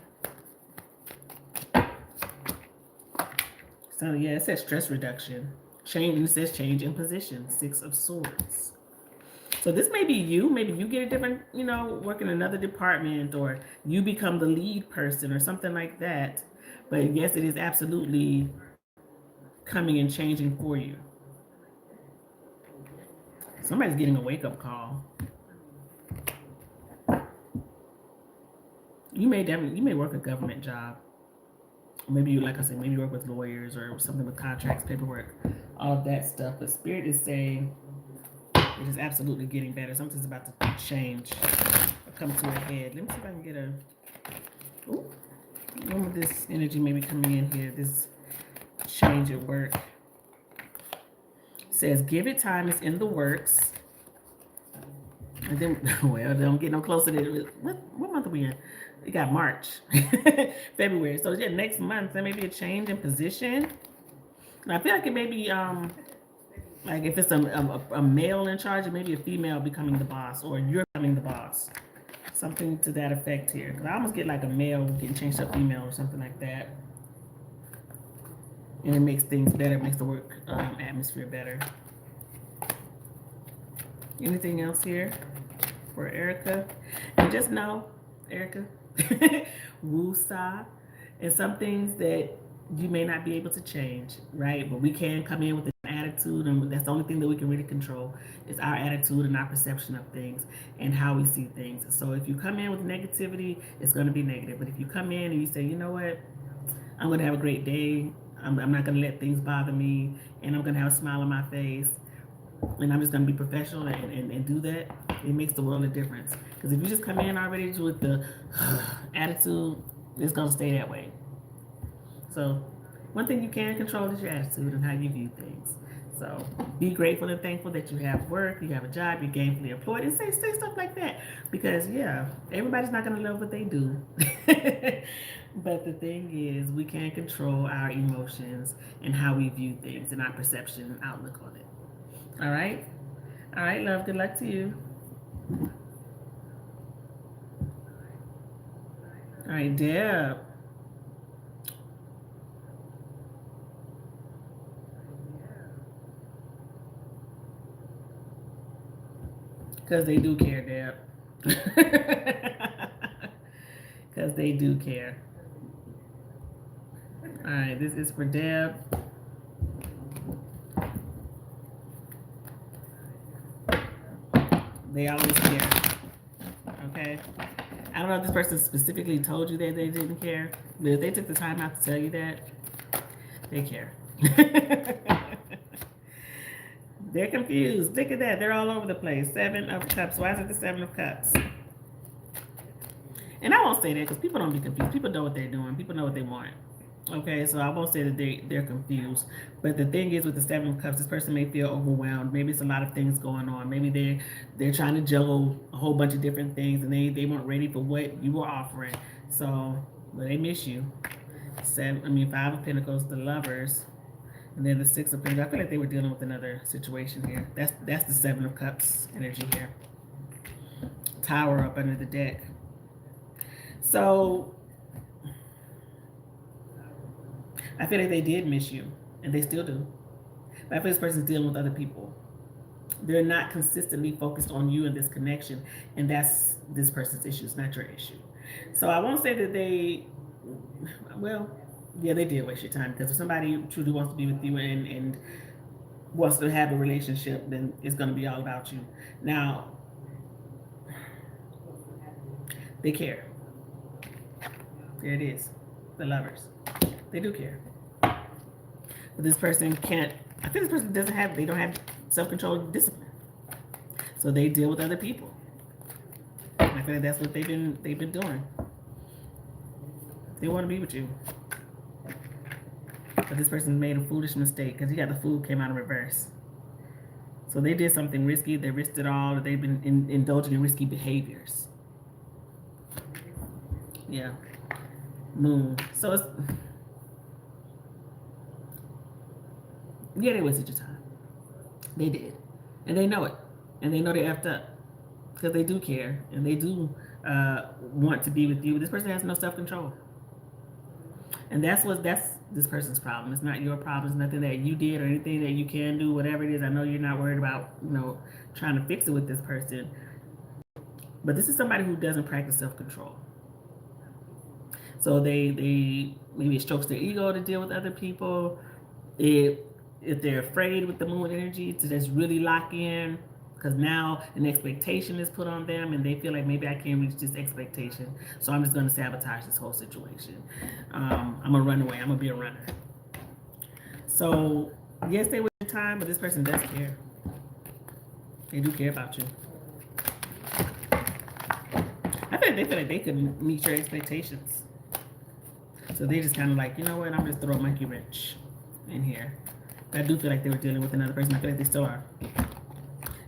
S1: So yeah, it says stress reduction. Change, and it says change in position. 6 of Swords. So this may be you. Maybe you get a different, work in another department, or you become the lead person or something like that. But yes, it is absolutely coming and changing for you. Somebody's getting a wake-up call. You may work a government job. Maybe you, like I said, maybe you work with lawyers or something with contracts, paperwork, all of that stuff. But Spirit is saying it is absolutely getting better. Something's about to change or come to a head. Let me see if I can get a... Ooh, one of this energy may be coming in here. This change at work. It says, give it time. It's in the works. And then, well, don't get no closer to... What month are we in? We got March, February. So yeah, next month there may be a change in position. And I feel like it may be like if it's a male in charge, it may be a female becoming the boss, or you're becoming the boss. Something to that effect here. Because I almost get like a male getting changed to a female or something like that. And it makes things better, makes the work atmosphere better. Anything else here for Erica? And just know, Erica, woo-saw, and some things that you may not be able to change, right? But we can come in with an attitude, and that's the only thing that we can really control is our attitude and our perception of things and how we see things. So if you come in with negativity, it's going to be negative. But if you come in and you say, you know what, I'm going to have a great day, I'm not going to let things bother me, and I'm going to have a smile on my face, and I'm just going to be professional and do that, it makes the world a difference. Because if you just come in already with the attitude, it's going to stay that way. So one thing you can control is your attitude and how you view things. So be grateful and thankful that you have work, you have a job, you're gainfully employed, and say stuff like that. Because yeah, everybody's not going to love what they do. But the thing is, we can control our emotions and how we view things and our perception and outlook on it. All right? All right, love. Good luck to you. All right, Deb. Because they do care, Deb. Because they do care. All right, this is for Deb. They always care. Okay? I don't know if this person specifically told you that they didn't care, but if they took the time out to tell you that, they care. They're confused. Look at that. They're all over the place. 7 of Cups. Why is it the 7 of Cups? And I won't say that because people don't be confused. People know what they're doing. People know what they want. Okay, so I won't say that they're confused. But the thing is with the 7 of Cups, this person may feel overwhelmed. Maybe it's a lot of things going on. Maybe they're trying to juggle a whole bunch of different things and they weren't ready for what you were offering. So, but they miss you. 5 of Pentacles, the Lovers, and then the 6 of Pentacles. I feel like they were dealing with another situation here. That's the 7 of Cups energy here. Tower up under the deck. So I feel like they did miss you, and they still do. But I feel this person's dealing with other people. They're not consistently focused on you and this connection, and that's this person's issue. It's not your issue. So I won't say that they, well, yeah, they did waste your time, because if somebody truly wants to be with you and wants to have a relationship, then it's going to be all about you. Now, they care. There it is. The Lovers. They do care. But this person can't, I think this person they don't have self-control and discipline. So they deal with other people. And I feel like that's what they've been doing. They want to be with you. But this person made a foolish mistake because you got the Fool came out in reverse. So they did something risky. They risked it all. They've been indulging in risky behaviors. Yeah. Moon. So it's, yeah, they wasted your time. They did. And they know it. And they know they effed up. Because they do care. And they do want to be with you. This person has no self-control. And that's this person's problem. It's not your problem. It's nothing that you did or anything that you can do, whatever it is. I know you're not worried about, trying to fix it with this person. But this is somebody who doesn't practice self-control. So they maybe it strokes their ego to deal with other people. If they're afraid with the Moon energy to just really lock in, because now an expectation is put on them and they feel like maybe I can't reach this expectation, so I'm just going to sabotage this whole situation. I'm going to run away. I'm going to be a runner. So yes, they waste time, but this person does care. They do care about you. I think they feel like they could meet your expectations. So they just kind of like, you know what, I'm just throw a monkey wrench in here. I do feel like they were dealing with another person. I feel like they still are.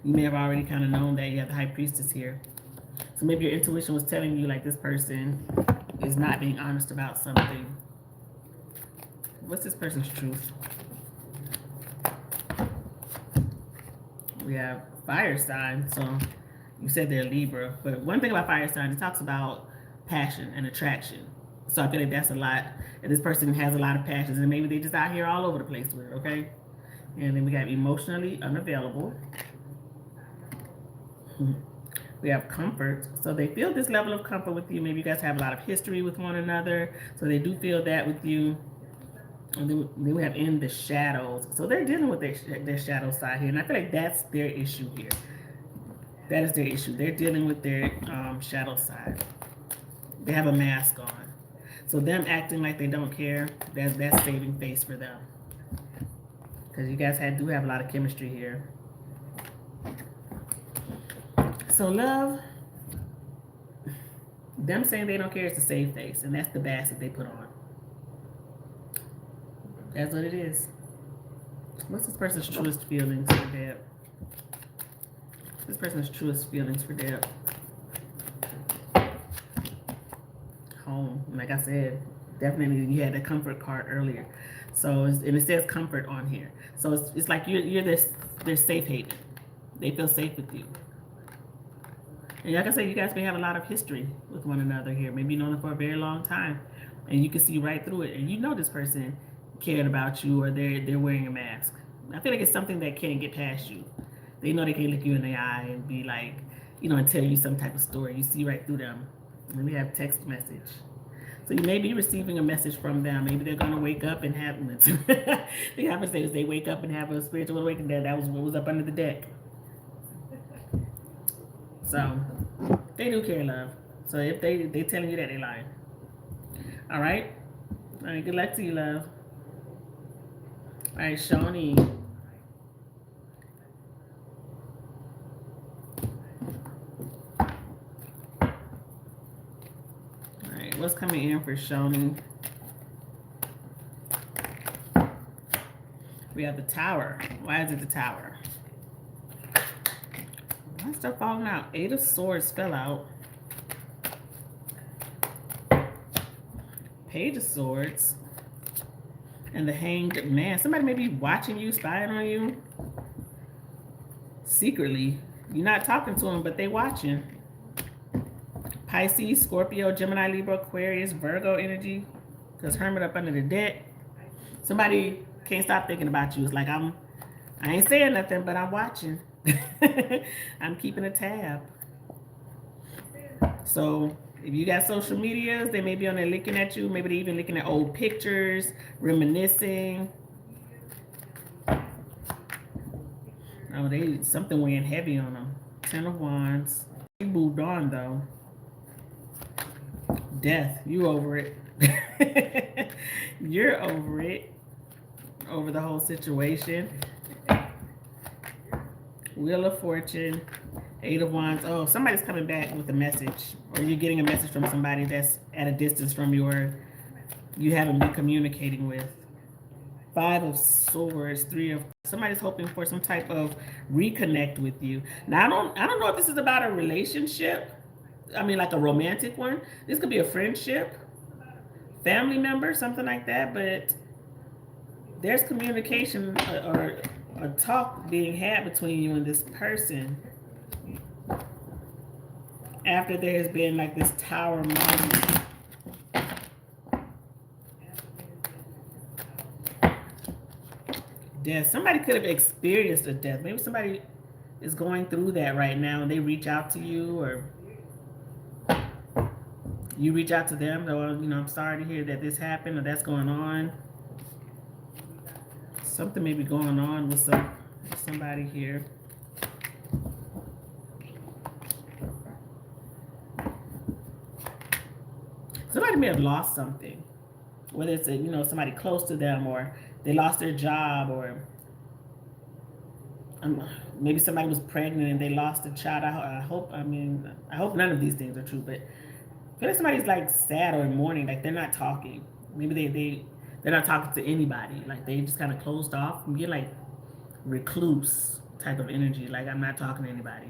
S1: You may have already kind of known that you have the High Priestess here. So maybe your intuition was telling you like this person is not being honest about something. What's this person's truth? We have fire sign. So you said they're Libra. But one thing about fire sign, it talks about passion and attraction. So I feel like that's a lot. And this person has a lot of passions, and maybe they just out here all over the place with it, okay? And then we got emotionally unavailable. We have comfort. So they feel this level of comfort with you. Maybe you guys have a lot of history with one another. So they do feel that with you. And then we have in the shadows. So they're dealing with their shadow side here. And I feel like that's their issue here. That is their issue. They're dealing with their shadow side. They have a mask on. So them acting like they don't care, that's saving face for them. Because you guys do have a lot of chemistry here. So love, them saying they don't care is to save face. And that's the mask that they put on. That's what it is. What's this person's truest feelings for Deb? This person's truest feelings for Deb. Home. Like I said, definitely you had the comfort card earlier. So, and it says comfort on here. So it's like you're their safe haven. They feel safe with you. And like I said, you guys may have a lot of history with one another here. Maybe you know them for a very long time. And you can see right through it. And you know this person cared about you, or they're wearing a mask. I feel like it's something that can't get past you. They know they can't look you in the eye and be like, and tell you some type of story. You see right through them. And we have text message. So you may be receiving a message from them. Maybe they're going to wake up and have the opposite is they wake up and have a spiritual awakening. That was what was up under the deck. So they do care, love. So if they telling you that, they lying. All right. All right. Good luck to you, love. All right, Shawnee. All right, what's coming in for Shawnee? We have the Tower. Why is it the Tower? Why is stuff falling out? 8 of Swords fell out. Page of Swords. And the Hanged Man. Somebody may be watching you, spying on you. Secretly. You're not talking to them, but they watching. Pisces, Scorpio, Gemini, Libra, Aquarius, Virgo energy. Because Hermit up under the deck. Somebody can't stop thinking about you. It's like I ain't saying nothing, but I'm watching. I'm keeping a tab. So if you got social medias, they may be on there looking at you. Maybe they're even looking at old pictures, reminiscing. Oh, something weighing heavy on them. 10 of Wands. You moved on though. Death. You over it. You're over it. Over the whole situation. Wheel of Fortune. 8 of Wands. Oh, somebody's coming back with a message. Or you're getting a message from somebody that's at a distance from you, or you haven't been communicating with. 5 of Swords. 3 of... Somebody's hoping for some type of reconnect with you. Now, I don't know if this is about a relationship. I mean, like a romantic one. This could be a friendship. Family member, something like that. But there's communication or a talk being had between you and this person. After there's been like this Tower moment. Death. Somebody could have experienced a death. Maybe somebody is going through that right now and they reach out to you, or you reach out to them. Or, I'm sorry to hear that this happened or that's going on. Something may be going on with somebody here. Somebody may have lost something, whether it's somebody close to them, or they lost their job, or maybe somebody was pregnant and they lost a child. I hope none of these things are true, but I feel like somebody's like sad or in mourning, like they're not talking. Maybe they're not talking to anybody, like they just kind of closed off. You get like recluse type of energy, like I'm not talking to anybody.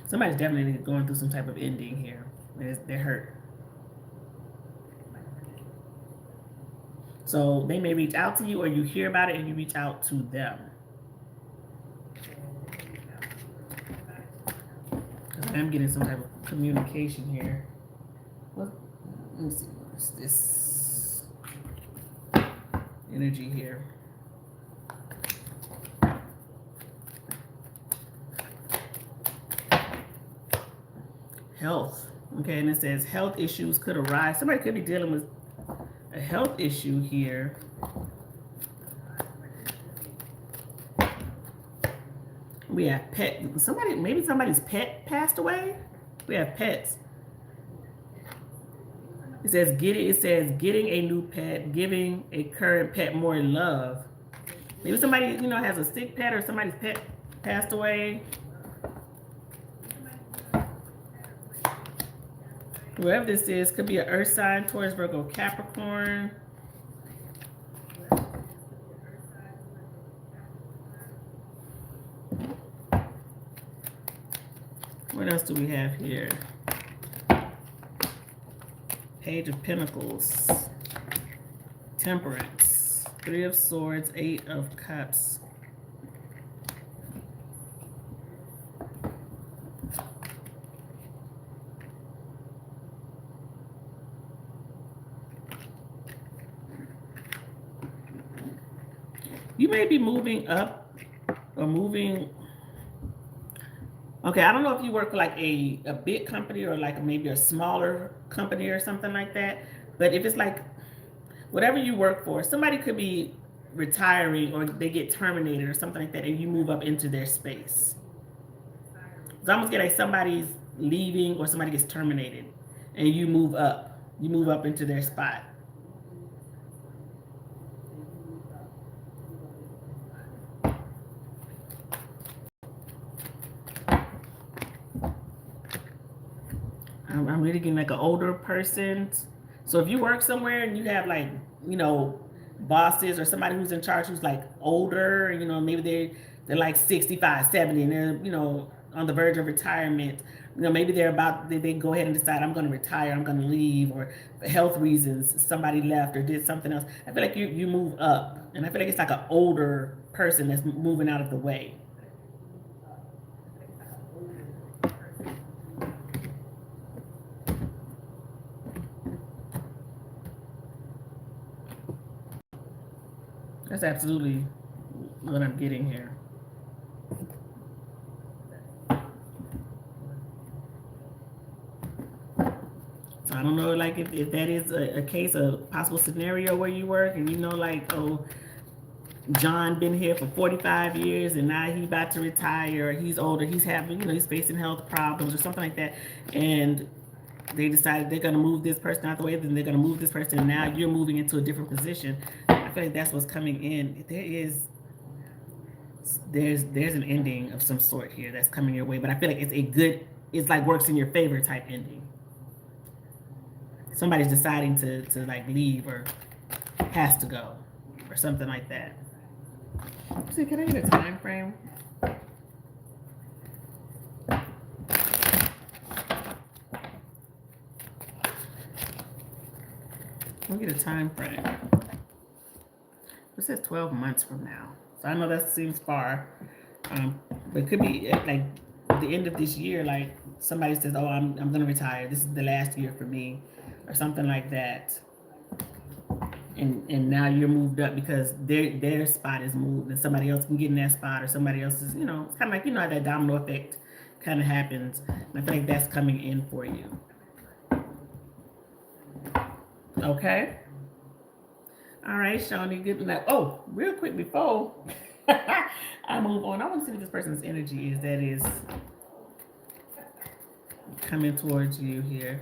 S1: Somebody's definitely going through some type of ending here. They're hurt. So they may reach out to you, or you hear about it and you reach out to them. I'm getting some type of communication here. What? Let me see. What's this energy here? Health. Okay, and it says health issues could arise. Somebody could be dealing with a health issue here. We have pet. Maybe somebody's pet passed away. We have pets. It says getting a new pet, giving a current pet more love. Maybe somebody has a sick pet, or somebody's pet passed away. Whoever this is could be an earth sign, Taurus, Virgo, Capricorn. What else do we have here? Page of Pentacles, Temperance, Three of Swords, Eight of Cups. You may be moving up or moving. Okay, I don't know if you work for like a big company or like maybe a smaller company or something like that. But if it's like whatever you work for, somebody could be retiring or they get terminated or something like that, and you move up into their space. It's almost get like somebody's leaving or somebody gets terminated, and you move up. You move up into their spot. I'm really getting like an older person. So if you work somewhere and you have like, bosses or somebody who's in charge who's like older, maybe they're like 65, 70, and they're, on the verge of retirement. Maybe they go ahead and decide, I'm going to retire, I'm going to leave, or for health reasons, somebody left or did something else. I feel like you move up, and I feel like it's like an older person that's moving out of the way. That's absolutely what I'm getting here. So I don't know, like if that is a case, of possible scenario where you work and like, oh, John been here for 45 years and now he's about to retire, or he's older, he's having, he's facing health problems or something like that. And they decided they're going to move this person out the way, then they're going to move this person, and now you're moving into a different position. I feel like that's what's coming in. There's an ending of some sort here that's coming your way, but I feel like it's like works in your favor type ending. Somebody's deciding to like leave or has to go or something like that. See, can I get a time frame? We'll get a time frame. It says 12 months from now. So I know that seems far. But it could be like the end of this year, like somebody says, oh, I'm going to retire. This is the last year for me, or something like that. And now you're moved up because their spot is moved, and somebody else can get in that spot, or somebody else is, it's kind of like, how that domino effect kind of happens. And I feel like that's coming in for you. Okay. All right, Shawnee, good night. Oh, real quick before I move on, I want to see what this person's energy is that is coming towards you here.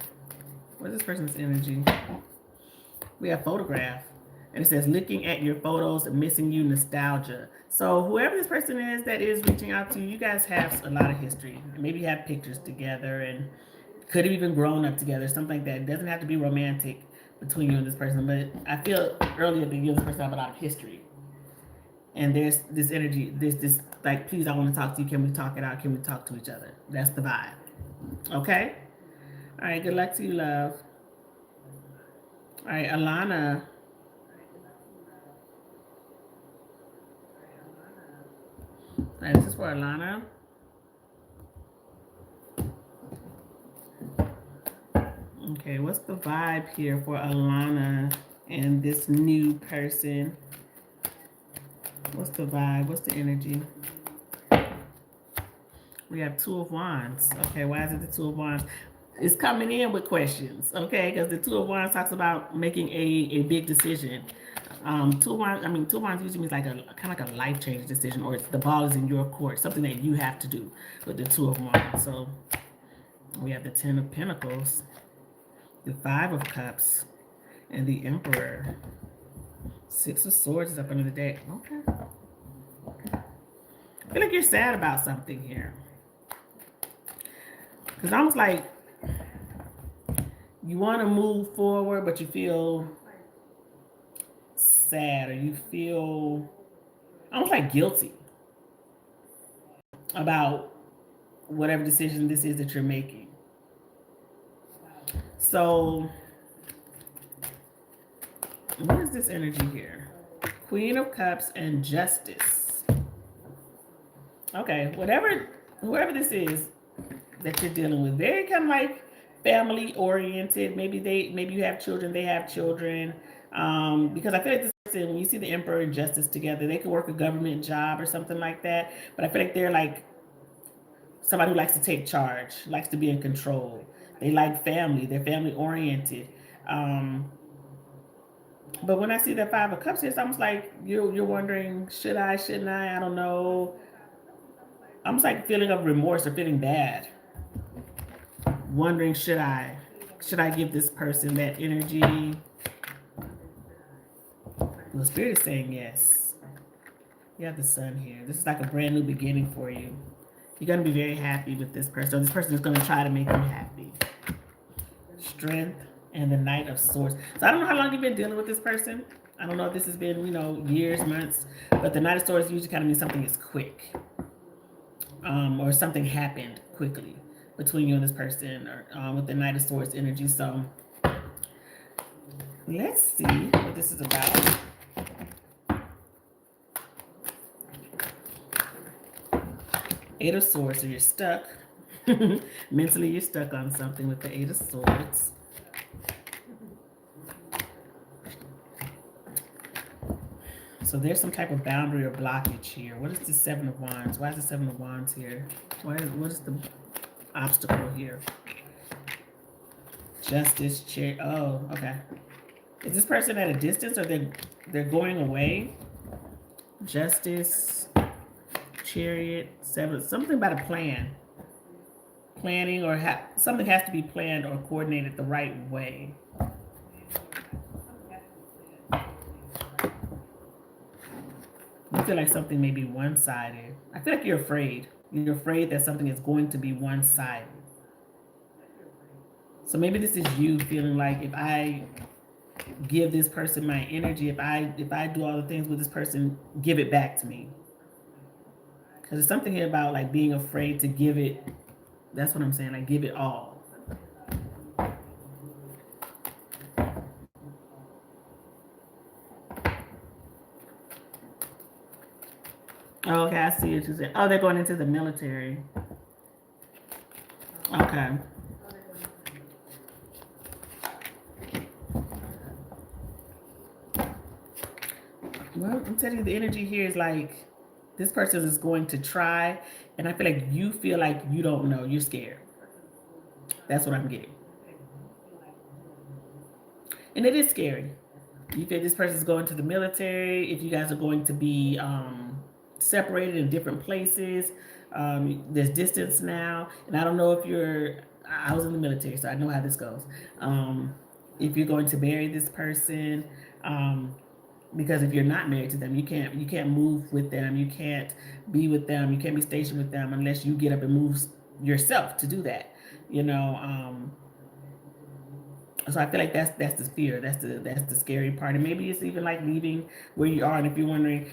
S1: What's this person's energy? We have photograph, and it says looking at your photos and missing you, nostalgia. So whoever this person is that is reaching out to you, you guys have a lot of history. Maybe you have pictures together and could have even grown up together, something like that. It doesn't have to be romantic between you and this person, but I feel earlier that you and this person have a lot of history. And there's this energy, this like, please, I want to talk to you. Can we talk it out? Can we talk to each other? That's the vibe. Okay? All right, good luck to you, love. All right, Alana. All right, this is for Alana. Okay, what's the vibe here for Alana and this new person? What's the vibe? What's the energy? We have Two of Wands. Okay, why is it the Two of Wands? It's coming in with questions, okay? Because the Two of Wands talks about making a big decision. Two of Wands usually means like a kind of like a life-changing decision, or the ball is in your court, something that you have to do with the Two of Wands. So we have the Ten of Pentacles, the Five of Cups, and the Emperor. Six of Swords is up under the deck. Okay. I feel like you're sad about something here. Because almost like you want to move forward, but you feel sad, or you feel almost like guilty about whatever decision this is that you're making. So, what is this energy here? Queen of Cups and Justice. Okay, whoever this is that you're dealing with, very kind of like family oriented. Maybe you have children, they have children. Because I feel like this person, when you see the Emperor and Justice together, they could work a government job or something like that. But I feel like they're like somebody who likes to take charge, likes to be in control. They like family. They're family oriented. But when I see that Five of Cups, it's almost like you're wondering, should I, shouldn't I don't know. Almost like a feeling of remorse or feeling bad. Wondering, should I give this person that energy? The Spirit is saying yes. You have the Sun here. This is like a brand new beginning for you. You're going to be very happy with this person. Or this person is going to try to make you happy. Strength and the Knight of Swords. So I don't know how long you've been dealing with this person. I don't know if this has been, years, months. But the Knight of Swords usually kind of means something is quick. Or something happened quickly between you and this person, or with the Knight of Swords energy. So let's see what this is about. Eight of Swords, so you're stuck. Mentally, you're stuck on something with the Eight of Swords. So there's some type of boundary or blockage here. What is the Seven of Wands? Why is the Seven of Wands here? What is the obstacle here? Justice, chair. Oh, okay. Is this person at a distance, or they're going away? Justice, Chariot, Seven. Something about a plan. Planning, or something has to be planned or coordinated the right way. I feel like something may be one-sided. I feel like you're afraid. You're afraid that something is going to be one-sided. So maybe this is you feeling like, if I give this person my energy, if I do all the things with this person, give it back to me. Because there's something here about like being afraid to give it. That's what I'm saying. Like, give it all. Oh, okay, I see what you're saying. Oh, they're going into the military. Okay. Well, I'm telling you, the energy here is like this person is going to try, and I feel like you feel like you don't know. You're scared. That's what I'm getting. And it is scary. You feel this person is going to the military. If you guys are going to be separated in different places, there's distance now. And I don't know if I was in the military, so I know how this goes. If you're going to marry this person, because if you're not married to them, you can't move with them, you can't be with them, you can't be stationed with them unless you get up and move yourself to do that. So I feel like that's the fear, that's the scary part. And maybe it's even like leaving where you are, and if you're wondering,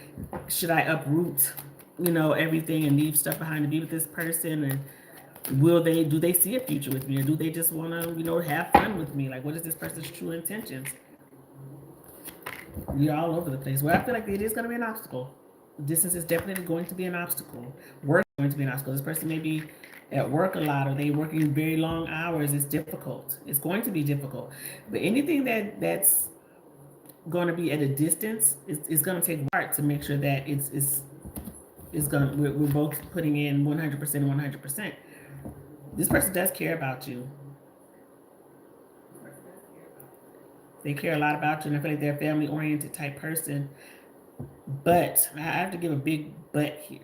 S1: should I uproot everything and leave stuff behind to be with this person, and do they see a future with me, or do they just want to have fun with me? Like, what is this person's true intentions? You're all over the place. Well, I feel like it is going to be an obstacle. Distance is definitely going to be an obstacle. Work going to be in our school. This person may be at work a lot, or they working very long hours. It's difficult. It's going to be difficult. But anything that's going to be at a distance is going to take part to make sure that it's going. We're both putting in 100% and 100%. This person does care about you. They care a lot about you, and I feel like they're a family-oriented type person. But I have to give a big but here.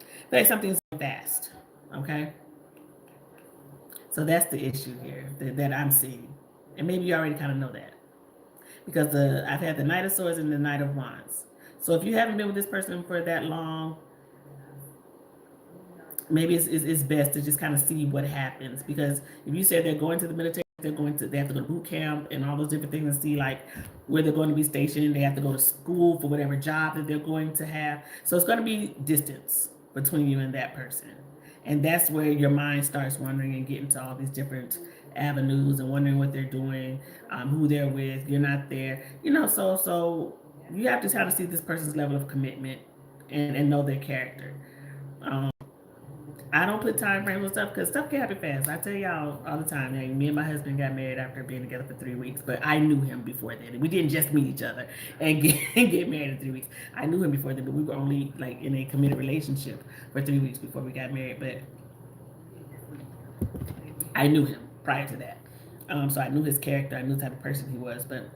S1: I feel like something's fast. Okay? So that's the issue here that I'm seeing. And maybe you already kind of know that. Because I've had the Knight of Swords and the Knight of Wands. So if you haven't been with this person for that long, maybe it's best to just kind of see what happens. Because if you said they're going to the military, they have to go to boot camp and all those different things and see like where they're going to be stationed. They have to go to school for whatever job that they're going to have. So it's going to be distance between you and that person. And that's where your mind starts wandering and getting to all these different avenues and wondering what they're doing, who they're with. You're not there, so you have to kind of see this person's level of commitment and know their character. I don't put time frames on stuff because stuff can happen fast. I tell y'all all the time. Like, me and my husband got married after being together for 3 weeks, but I knew him before then. We didn't just meet each other and get married in 3 weeks. I knew him before then, but we were only like in a committed relationship for 3 weeks before we got married. But I knew him prior to that, so I knew his character. I knew the type of person he was, but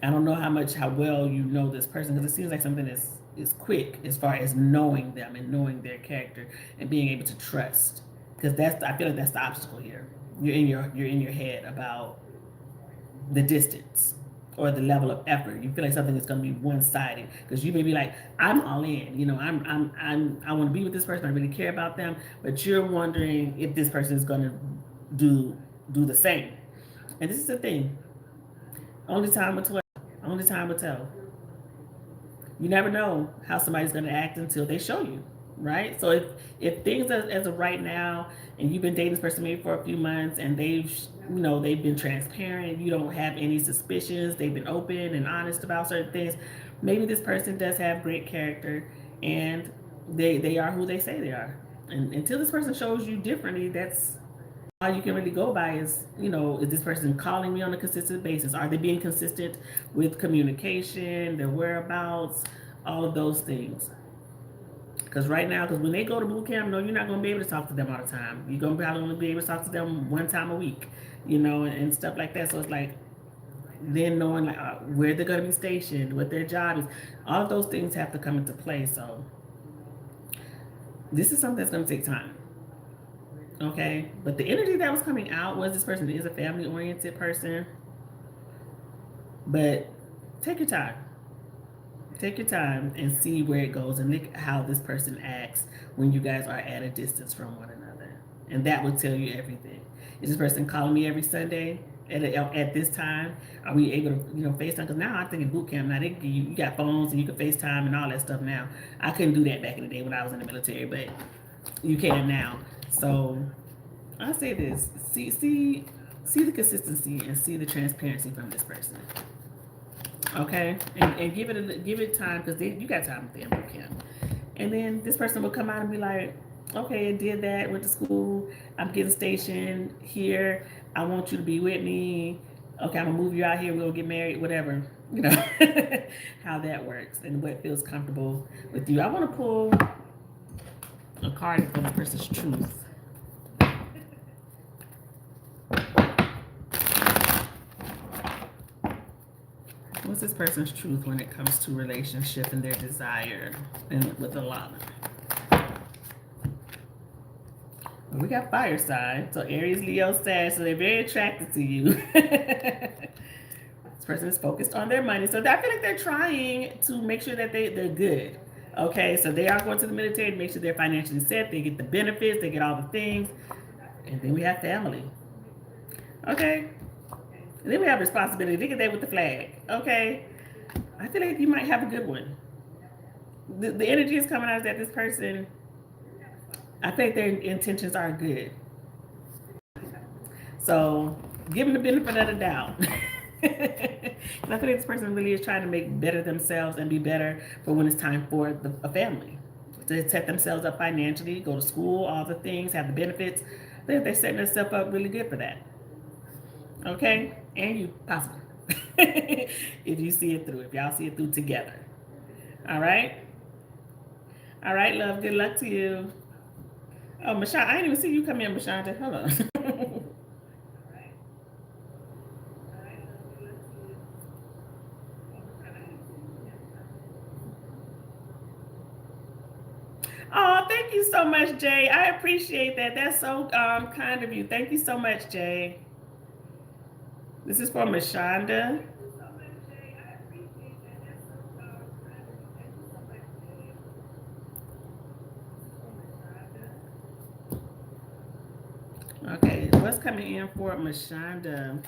S1: I don't know how well you know this person, because it seems like something is quick as far as knowing them and knowing their character and being able to trust. Because I feel like that's the obstacle here. You're in your head about the distance or the level of effort. You feel like something is going to be one-sided because you may be like, I'm all in. I want to be with this person. I really care about them, but you're wondering if this person is going to do the same. And this is the thing. Only time will tell. Only time will tell. You never know how somebody's going to act until they show you, right? So if things as of right now, and you've been dating this person maybe for a few months, and they've been transparent, you don't have any suspicions, they've been open and honest about certain things, maybe this person does have great character, and they are who they say they are. And until this person shows you differently, that's all you can really go by is this person calling me on a consistent basis? Are they being consistent with communication, their whereabouts, all of those things? Because right now, when they go to boot camp, no, you're not going to be able to talk to them all the time. You're going to probably only be able to talk to them one time a week, and stuff like that. So it's like then knowing like where they're going to be stationed, what their job is, all of those things have to come into play. So this is something that's going to take time. Okay, but the energy that was coming out was this person is a family-oriented person. But take your time. Take your time and see where it goes, and look how this person acts when you guys are at a distance from one another. And that will tell you everything. Is this person calling me every Sunday at this time? Are we able to FaceTime? Because now I'm thinking boot camp. Now you got phones and you can FaceTime and all that stuff now. I couldn't do that back in the day when I was in the military, but you can now. So I say this: see the consistency and see the transparency from this person. Okay, and give it time, because you got time with them boot camp. And then this person will come out and be like, okay, I did that, went to school, I'm getting stationed here, I want you to be with me. Okay, I'm gonna move you out here, we'll get married, whatever. How that works and what feels comfortable with you. I want to pull a card for the person's truth. What's this person's truth when it comes to relationship and their desire and with a lot? We got fire sign, so Aries, Leo, Sag, so they're very attracted to you. This person is focused on their money, so I feel like they're trying to make sure that they're good. Okay, so they are going to the military to make sure they're financially set, they get the benefits, they get all the things. And then we have family. Okay. And then we have responsibility. Look at that with the flag. Okay. I feel like you might have a good one. The energy is coming out that this person, I think their intentions are good. So give them the benefit of the doubt. And I feel like this person really is trying to make better themselves and be better for when it's time for a family. To set themselves up financially, go to school, all the things, have the benefits. I think they're setting themselves up really good for that. Okay? And you possible. If you see it through, if y'all see it through together. All right? All right, love. Good luck to you. Oh, Mashonda, I didn't even see you come in, Mashonda. Hold on. Oh, thank you so much, Jay. I appreciate that. That's so kind of you. Thank you so much, Jay. This is for Mashonda. Okay, what's coming in for Mashonda?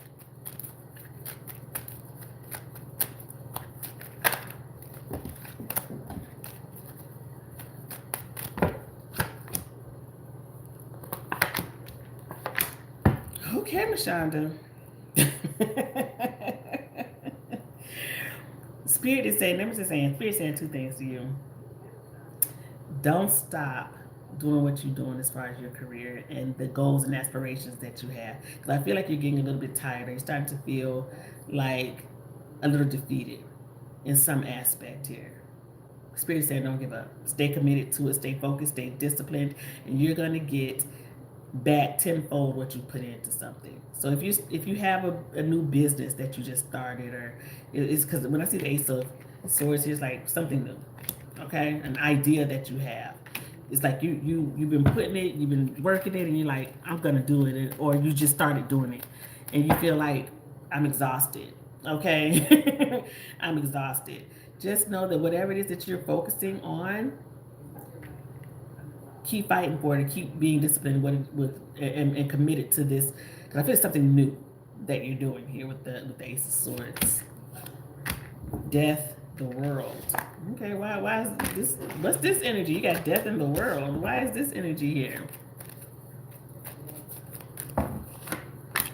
S1: Okay, Mashonda. Spirit is saying, let me just say, Spirit is saying two things to you. Don't stop doing what you're doing as far as your career and the goals and aspirations that you have. Because I feel like you're getting a little bit tired. You're starting to feel like a little defeated in some aspect here. Spirit said, don't give up. Stay committed to it. Stay focused. Stay disciplined, and you're gonna get back tenfold what you put into something. So if you have a new business that you just started, or it's because when I see the Ace of Swords, it's like something new. Okay, an idea that you have. It's like you've been putting it, you've been working it, and you're like, I'm gonna do it, or you just started doing it, and you feel like I'm exhausted. Okay, I'm exhausted. Just know that whatever it is that you're focusing on, keep fighting for it and keep being disciplined and committed to this. Because I feel it's something new that you're doing here with the Ace of Swords. Death, the world. Okay, why is this? What's this energy? You got death in the world. Why is this energy here?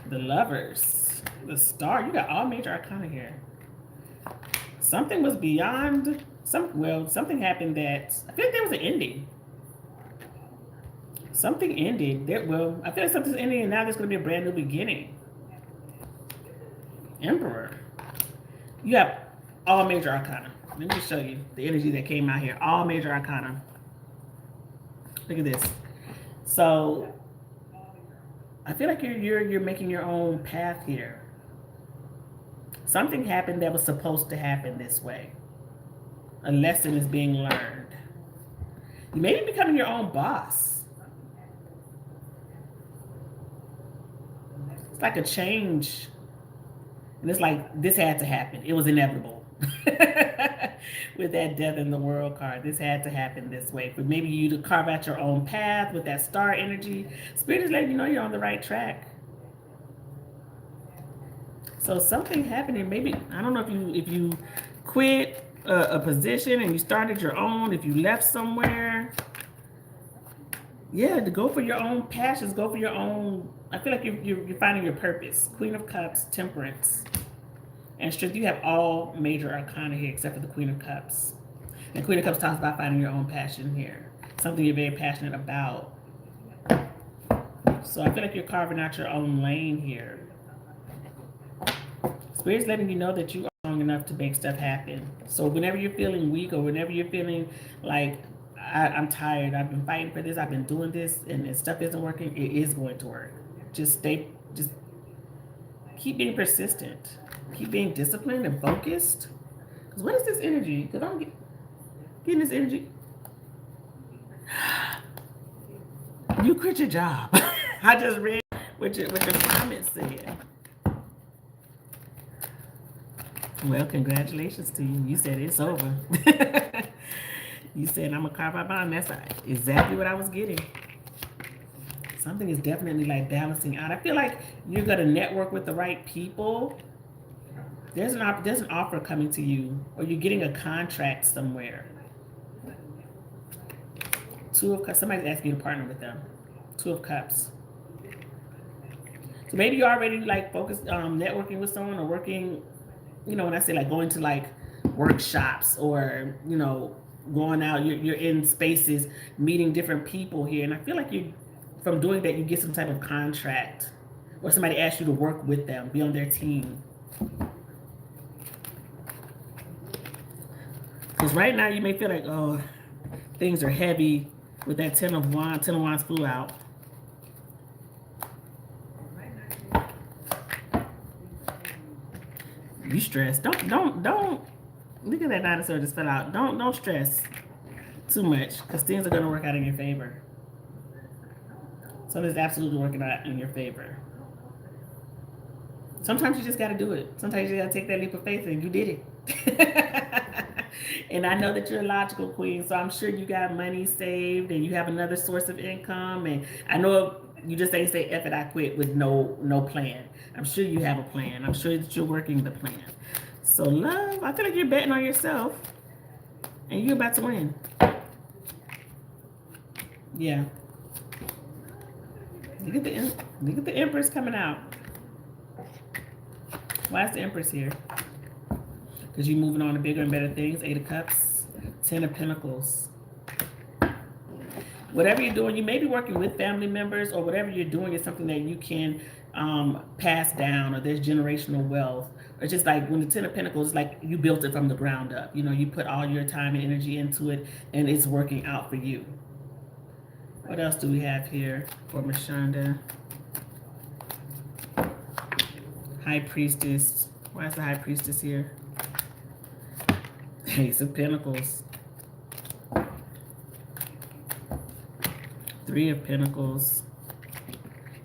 S1: The Lovers, the Star. You got all major arcana here. Something was beyond something happened that I feel like there was an ending. Something ended. I feel like something's ending, and now there's going to be a brand new beginning. Emperor. You have all major arcana. Let me show you the energy that came out here. All major arcana. Look at this. So I feel like you're making your own path here. Something happened that was supposed to happen this way. A lesson is being learned. You may be becoming your own boss. It's like a change. And it's like, this had to happen. It was inevitable. With that Death in the World card, this had to happen this way. But maybe you to carve out your own path with that star energy. Spirit is letting you know you're on the right track. So something happening. Maybe, I don't know if you quit a position and you started your own, if you left somewhere. Yeah, to go for your own passions, go for your own. I feel like you're finding your purpose. Queen of Cups, Temperance, and Strength. You have all major arcana here except for the Queen of Cups. And Queen of Cups talks about finding your own passion here, something you're very passionate about. So I feel like you're carving out your own lane here. Spirit's letting you know that you are strong enough to make stuff happen. So whenever you're feeling weak, or whenever you're feeling like I'm tired, I've been fighting for this, I've been doing this, and stuff isn't working, it is going to work. Just keep being persistent. Keep being disciplined and focused. Because what is this energy? Because I'm getting this energy. You quit your job. I just read what your comments said. Well, congratulations to you. You said it's over. You said I'm gonna carve out mine. That's exactly what I was getting. Something is definitely like balancing out. I feel like you're gonna network with the right people. There's an offer coming to you, or you're getting a contract somewhere. Two of Cups. Somebody's asking you to partner with them. Two of Cups. So maybe you're already like focused, networking with someone or working, when I say like going to like workshops or, going out, you're in spaces, meeting different people here. And I feel like from doing that, you get some type of contract or somebody asks you to work with them, be on their team. Because right now you may feel like, oh, things are heavy with that 10 of Wands flew out. You stress. Don't look at that dinosaur just fell out. Don't stress too much because things are gonna work out in your favor. Something's absolutely working out in your favor. Sometimes you just gotta do it. Sometimes you gotta take that leap of faith and you did it. And I know that you're a logical queen, so I'm sure you got money saved and you have another source of income. And I know you just ain't say F it, I quit with no plan. I'm sure you have a plan. I'm sure that you're working the plan. So love, I feel like you're betting on yourself and you're about to win. Yeah. Look at the Empress coming out. Why is the Empress here? Because you're moving on to bigger and better things. 8 of Cups, 10 of Pentacles. Whatever you're doing, you may be working with family members, or whatever you're doing is something that you can pass down, or there's generational wealth. Or just like when the 10 of Pentacles, like you built it from the ground up. You put all your time and energy into it, and it's working out for you. What else do we have here for Mashonda? High Priestess. Why is the High Priestess here? Ace of Pentacles. 3 of Pentacles.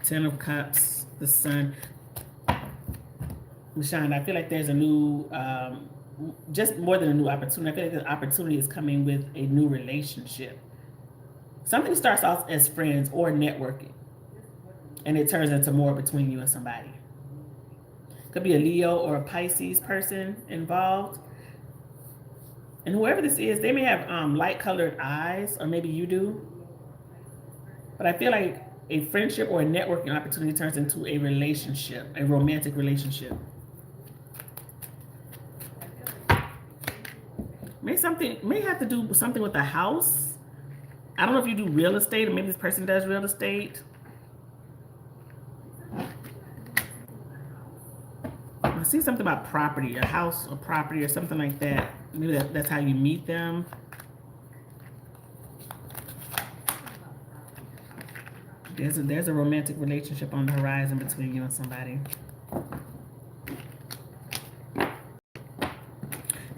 S1: 10 of Cups. The Sun. Mashonda, I feel like there's a new, just more than a new opportunity. I feel like the opportunity is coming with a new relationship. Something starts off as friends or networking, and it turns into more between you and somebody. Could be a Leo or a Pisces person involved. And whoever this is, they may have light-colored eyes, or maybe you do. But I feel like a friendship or a networking opportunity turns into a relationship, a romantic relationship. May have to do something with the house. I don't know if you do real estate, or maybe this person does real estate. I see something about property, a house or property or something like that. Maybe that's how you meet them. There's a romantic relationship on the horizon between you and somebody.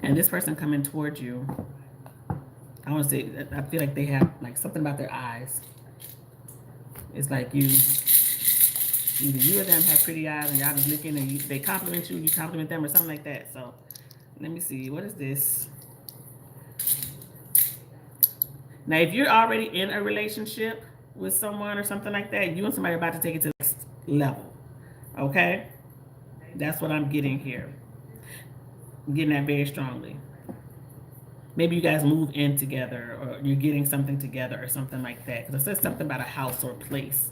S1: And this person coming towards you, I want to say, I feel like they have like something about their eyes. It's like either you or them have pretty eyes, and y'all just looking, and they compliment you, you compliment them, or something like that. So let me see, what is this? Now, if you're already in a relationship with someone or something like that, you and somebody are about to take it to the next level. Okay? That's what I'm getting here. I'm getting that very strongly. Maybe you guys move in together, or you're getting something together or something like that. Because it says something about a house or a place.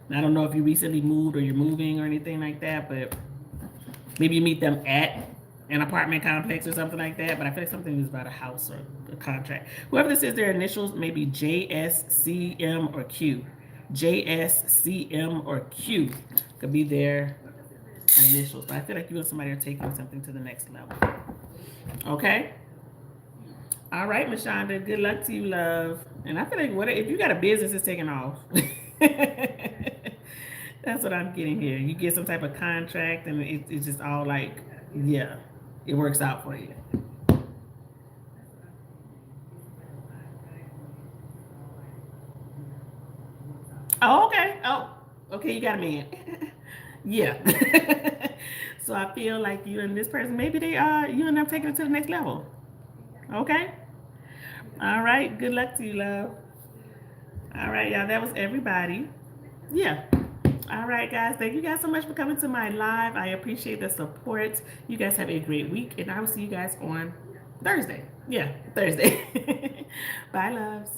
S1: And I don't know if you recently moved or you're moving or anything like that, but maybe you meet them at an apartment complex or something like that. But I feel like something is about a house or a contract. Whoever this is, their initials, maybe JSCM or Q. JSCM or Q could be their initials. But I feel like you and somebody are taking something to the next level. Okay? All right, Mashonda, good luck to you, love. And I feel like if you got a business, it's taking off. That's what I'm getting here. You get some type of contract, and it's just all like, yeah, it works out for you. Oh, okay. Oh, okay, you got a man. Yeah. So I feel like you and this person, maybe you and them taking it to the next level. Okay? All right. Good luck to you, love. All right, y'all. That was everybody. Yeah. All right, guys. Thank you guys so much for coming to my live. I appreciate the support. You guys have a great week, and I will see you guys on Thursday. Yeah, Thursday. Bye, loves.